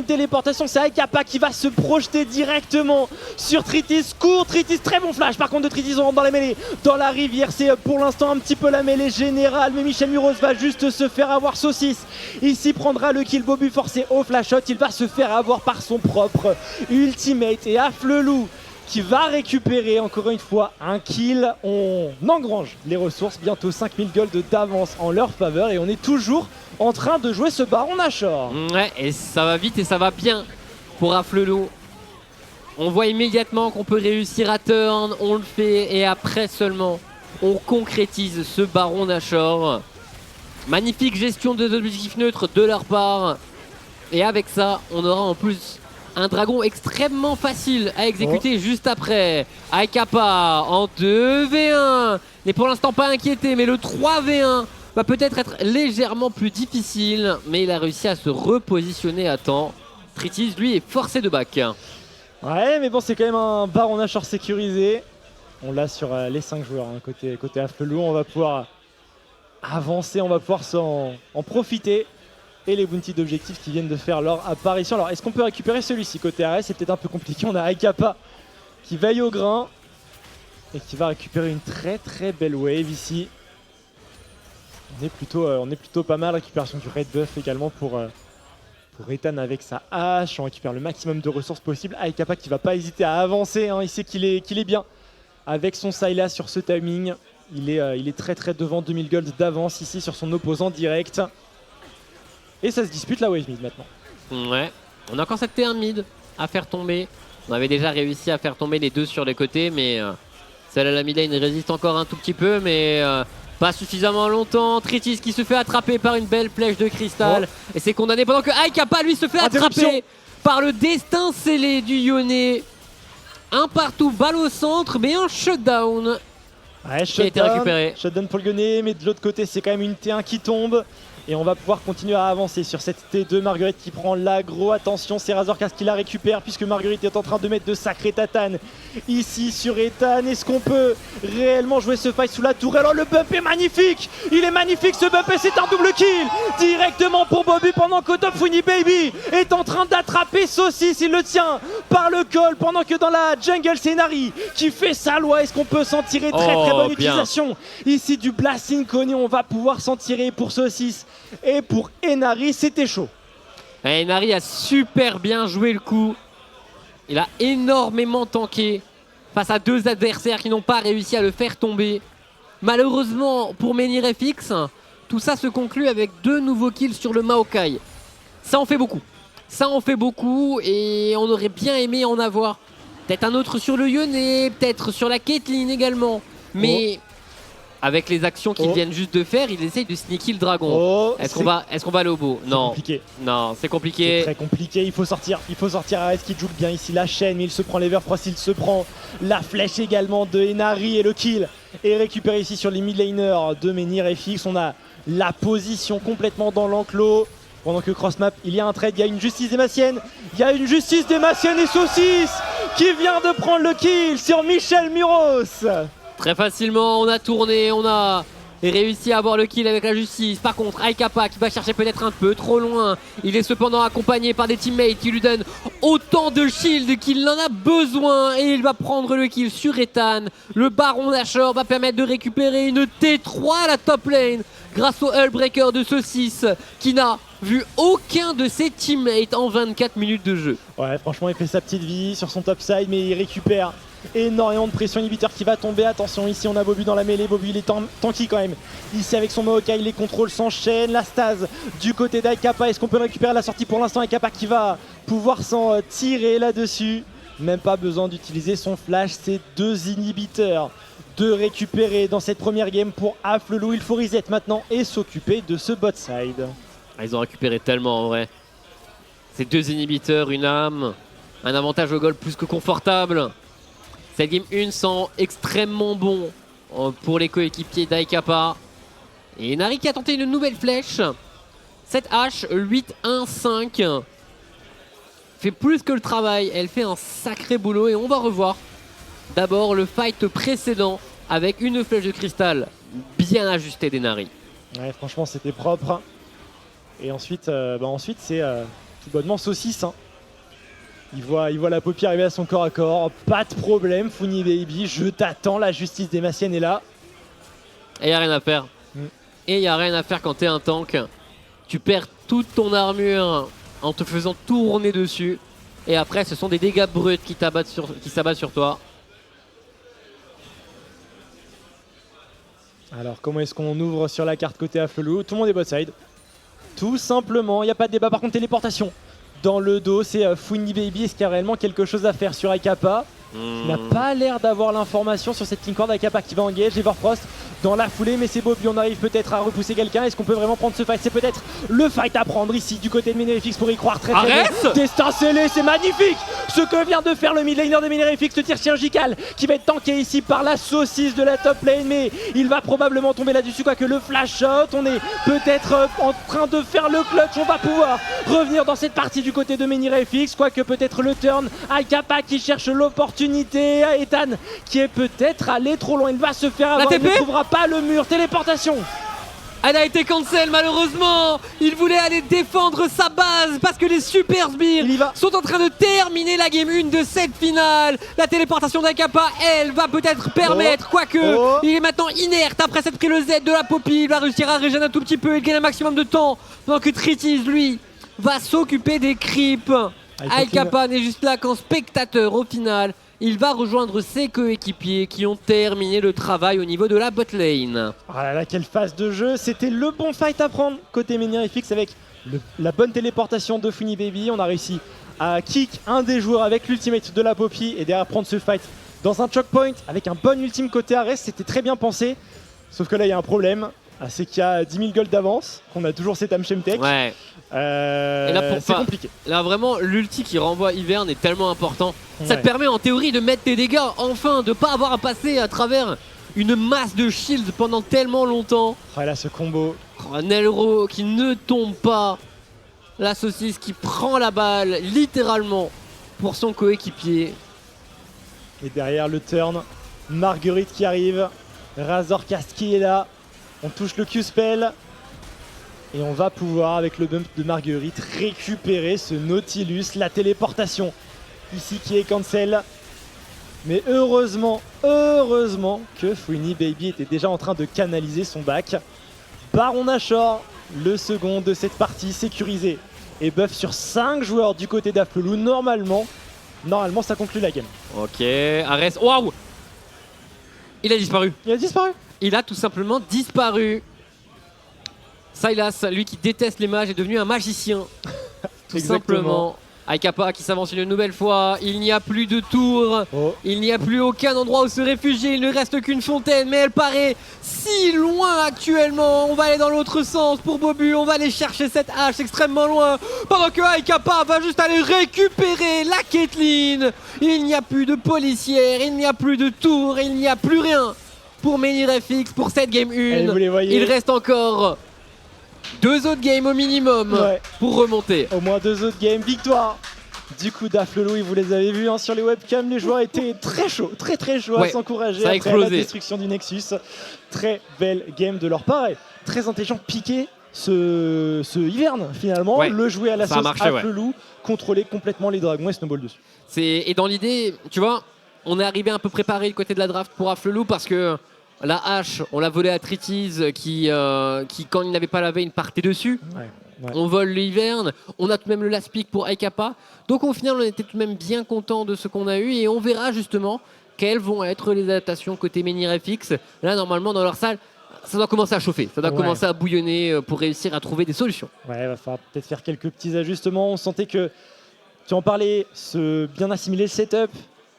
téléportation, c'est Akapa qui va se projeter directement sur Treatize. Court, Treatize, très bon flash par contre de Treatize, on rentre dans la mêlée. Dans la rivière, c'est pour l'instant un petit peu la mêlée générale, mais Michel Muros va juste se faire avoir. Saucisse ici prendra le kill. Bobu forcé au flash shot, il va se faire avoir par son propre ultimate. Et Aflelou qui va récupérer encore une fois un kill. On engrange les ressources, bientôt 5000 gold d'avance en leur faveur et on est toujours en train de jouer ce Baron Nashor. Ouais, et ça va vite et ça va bien pour Aflelou. On voit immédiatement qu'on peut réussir à turn, on le fait et après seulement on concrétise ce Baron Nashor. Magnifique gestion des objectifs neutres de leur part. Et avec ça, on aura en plus un dragon extrêmement facile à exécuter juste après. Akapa en 2v1. N'est pour l'instant pas inquiété, mais le 3v1 va peut-être être légèrement plus difficile. Mais il a réussi à se repositionner à temps. Treatize, lui, est forcé de back. Ouais, mais bon, c'est quand même un Baron Nashor sécurisé. On l'a sur les 5 joueurs, côté Aflelou. On va pouvoir avancer, on va pouvoir en profiter et les bounties d'objectifs qui viennent de faire leur apparition. Alors est-ce qu'on peut récupérer celui-ci côté ARS? C'est peut-être un peu compliqué, on a Aykapa qui veille au grain et qui va récupérer une très très belle wave ici. On est plutôt pas mal, récupération du red buff également pour Ethan avec sa hache, on récupère le maximum de ressources possibles. Aykapa qui va pas hésiter à avancer, hein. Il sait qu'il est bien avec son Sylas sur ce timing. Il est très très devant, 2000 golds d'avance ici sur son opposant direct. Et ça se dispute la wave mid maintenant. Ouais, on a encore cette T1 mid à faire tomber. On avait déjà réussi à faire tomber les deux sur les côtés, mais celle à la mid lane résiste encore un tout petit peu, mais pas suffisamment longtemps. Tritis qui se fait attraper par une belle flèche de cristal. Et c'est condamné pendant que Aykapa lui se fait attraper par le destin scellé du Yone. Un partout, balle au centre, mais un shutdown. Ouais, qui a été récupéré. Shutdown pour le Yone, mais de l'autre côté c'est quand même une T1 qui tombe. Et on va pouvoir continuer à avancer sur cette T2. Marguerite qui prend l'aggro. Attention, c'est Razorcast qui la récupère puisque Marguerite est en train de mettre de sacrés tatanes ici sur Ethan. Est-ce qu'on peut réellement jouer ce fight sous la tourelle? Oh, le bump est magnifique! Il est magnifique ce bump et c'est un double kill directement pour Bobby pendant que Top Funny Baby est en train d'attraper Saucisse. Il le tient par le col pendant que dans la jungle c'est Nari qui fait sa loi. Est-ce qu'on peut s'en tirer? Très bonne utilisation ici du Blasting Cone. On va pouvoir s'en tirer pour Saucisse. Et pour Enari, c'était chaud. Enari a super bien joué le coup. Il a énormément tanké face à deux adversaires qui n'ont pas réussi à le faire tomber. Malheureusement pour MenhirFX, tout ça se conclut avec 2 nouveaux kills sur le Maokai. Ça en fait beaucoup. Ça en fait beaucoup et on aurait bien aimé en avoir. Peut-être un autre sur le Yone, peut-être sur la Caitlyn également. Mais avec les actions qu'ils viennent juste de faire, il essaye de sneaky le dragon. Est-ce qu'on va aller au bout? Non. Compliqué. Non, c'est compliqué. C'est très compliqué, il faut sortir. Ares qui joue bien ici la chaîne, mais il se prend l'Everfrost, il se prend la flèche également de Enari et le kill est récupéré ici sur les mid laners de MenhirFX. On a la position complètement dans l'enclos. Pendant que cross-map, il y a un trade, il y a une justice démacienne. Il y a une justice démacienne et Saucisse qui vient de prendre le kill sur Michel Muros. Très facilement, on a tourné, on a réussi à avoir le kill avec la justice. Par contre, Aykapa qui va chercher peut-être un peu trop loin. Il est cependant accompagné par des teammates qui lui donnent autant de shield qu'il en a besoin. Et il va prendre le kill sur Ethan. Le Baron Nashor va permettre de récupérer une T3 à la top lane grâce au Hullbreaker de Saucisse qui n'a vu aucun de ses teammates en 24 minutes de jeu. Ouais, franchement, il fait sa petite vie sur son top side, mais il récupère énormément de pression inhibiteur qui va tomber. Attention, ici on a Bobu dans la mêlée. Bobu il est tanky quand même. Ici avec son Maokai, les contrôles s'enchaînent. La stase du côté d'Aykapa. Est-ce qu'on peut récupérer la sortie pour l'instant? Aykapa qui va pouvoir s'en tirer là-dessus. Même pas besoin d'utiliser son flash. C'est 2 inhibiteurs de récupérer dans cette première game pour Afflelou. Il faut reset maintenant et s'occuper de ce bot side. Ils ont récupéré tellement en vrai. C'est 2 inhibiteurs, une âme, un avantage au goal plus que confortable. Cette game 1 sent extrêmement bon pour les coéquipiers d'Aykapa. Et Nari qui a tenté une nouvelle flèche. Cette hache 8-1-5 fait plus que le travail. Elle fait un sacré boulot et on va revoir d'abord le fight précédent avec une flèche de cristal bien ajustée des Nari. Ouais, franchement c'était propre. Et ensuite, c'est tout bonnement Saucisse. Hein. Il voit la Poppy arriver à son corps à corps. Pas de problème, Funny Baby, je t'attends. La justice démacienne est là. Et il n'y a rien à faire. Et il n'y a rien à faire quand tu es un tank. Tu perds toute ton armure en te faisant tourner dessus. Et après, ce sont des dégâts bruts qui s'abattent sur toi. Alors, comment est-ce qu'on ouvre sur la carte côté Afflelou? Tout le monde est bot side. Tout simplement, il n'y a pas de débat. Par contre, téléportation dans le dos, c'est Funny Baby. Est-ce qu'il y a réellement quelque chose à faire sur Aykapa? Il n'a pas l'air d'avoir l'information sur cette King Cord. Aykapa qui va engage Everfrost dans la foulée, mais c'est Bobby. On arrive peut-être à repousser quelqu'un. Est-ce qu'on peut vraiment prendre ce fight? C'est peut-être le fight à prendre ici du côté de MenhirFX pour y croire très bien. Destin scellé, c'est magnifique ce que vient de faire le mid laner de MenhirFX. Le tir chirurgical qui va être tanké ici par la Saucisse de la top lane, mais il va probablement tomber là-dessus, quoique le flash shot. On est peut-être en train de faire le clutch. On va pouvoir revenir dans cette partie du côté de MenhirFX, quoique peut-être le turn. Aykapa qui cherche l'opportunité. Ethan qui est peut-être allé trop loin. Il va se faire avoir. Il ne trouvera pas le mur. Téléportation. Elle a été cancel malheureusement. Il voulait aller défendre sa base parce que les Super Sbires sont en train de terminer la game 1 de cette finale. La téléportation d'Akapa, elle, va peut-être permettre, quoique il est maintenant inerte après s'être pris le Z de la Poppy. Il va réussir à régénérer un tout petit peu, il gagne un maximum de temps. Pendant que Tritiz, lui, va s'occuper des creeps. Akapa n'est juste là qu'en spectateur au final. Il va rejoindre ses coéquipiers qui ont terminé le travail au niveau de la bot lane. Oh là là, quelle phase de jeu. C'était le bon fight à prendre côté Menirefix avec la bonne téléportation de Funny Baby. On a réussi à kick un des joueurs avec l'ultimate de la Poppy et derrière prendre ce fight dans un choke point avec un bon ultime côté Ares. C'était très bien pensé. Sauf que là, il y a un problème. C'est qu'il y a 10 000 gold d'avance, qu'on a toujours cet Amshemtech. Ouais. Et là, c'est compliqué. Là, vraiment, l'ulti qui renvoie Ivern est tellement important. Ça te permet en théorie de mettre tes dégâts, enfin, de pas avoir à passer à travers une masse de shields pendant tellement longtemps. Oh là, ce combo. Nelro qui ne tombe pas. La saucisse qui prend la balle, littéralement, pour son coéquipier. Et derrière le turn, Marguerite qui arrive. Razorcast qui est là. On touche le Q-Spell. Et on va pouvoir, avec le bump de Marguerite, récupérer ce Nautilus. La téléportation ici qui est cancel. Mais heureusement que Funny Baby était déjà en train de canaliser son back. Baron Nashor, le second de cette partie, sécurisé. Et buff sur 5 joueurs du côté d'Aflelou. Normalement, ça conclut la game. Ok, Ares. Waouh! Il a disparu. Il a tout simplement disparu. Sylas, lui qui déteste les mages, est devenu un magicien. Tout simplement. Akapa qui s'avance une nouvelle fois. Il n'y a plus de tour. Il n'y a plus aucun endroit où se réfugier. Il ne reste qu'une fontaine, mais elle paraît si loin actuellement. On va aller dans l'autre sens pour Bobu. On va aller chercher cette hache extrêmement loin. Pendant que Akapa va juste aller récupérer la Caitlyn. Il n'y a plus de policière, il n'y a plus de tour, il n'y a plus rien pour Menirefix pour cette game 1. Il reste encore 2 autres games au minimum pour remonter. Au moins 2 autres games. Victoire du coup d'Aflelou. Vous les avez vus sur les webcams. Les joueurs étaient très chauds, très chauds à s'encourager après la destruction du Nexus. Très belle game de leur part. Et très intelligent piquer ce Ivern finalement. Le jouer à la sauce Aflelou. Contrôler complètement les dragons et snowball dessus. Et dans l'idée, tu vois, on est arrivé un peu préparé du côté de la draft pour Aflelou parce que la hache, on l'a volée à Tritiz qui quand il n'avait pas la veine, partait dessus. On vole l'Hivern, on a tout de même le last pick pour Akapa. Donc au final, on était tout de même bien content de ce qu'on a eu et on verra justement quelles vont être les adaptations côté Menirefix. Là, normalement, dans leur salle, ça doit commencer à chauffer, ça doit commencer à bouillonner pour réussir à trouver des solutions. Il va falloir peut-être faire quelques petits ajustements. On sentait que, tu en parlais, bien assimiler le setup.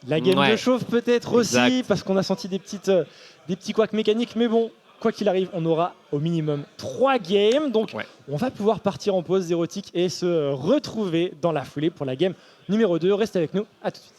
La game de chauffe peut-être aussi, parce qu'on a senti des petits couacs mécaniques. Mais bon, quoi qu'il arrive, on aura au minimum 3 games. Donc on va pouvoir partir en pause zérotique et se retrouver dans la foulée pour la game numéro 2. Restez avec nous, à tout de suite.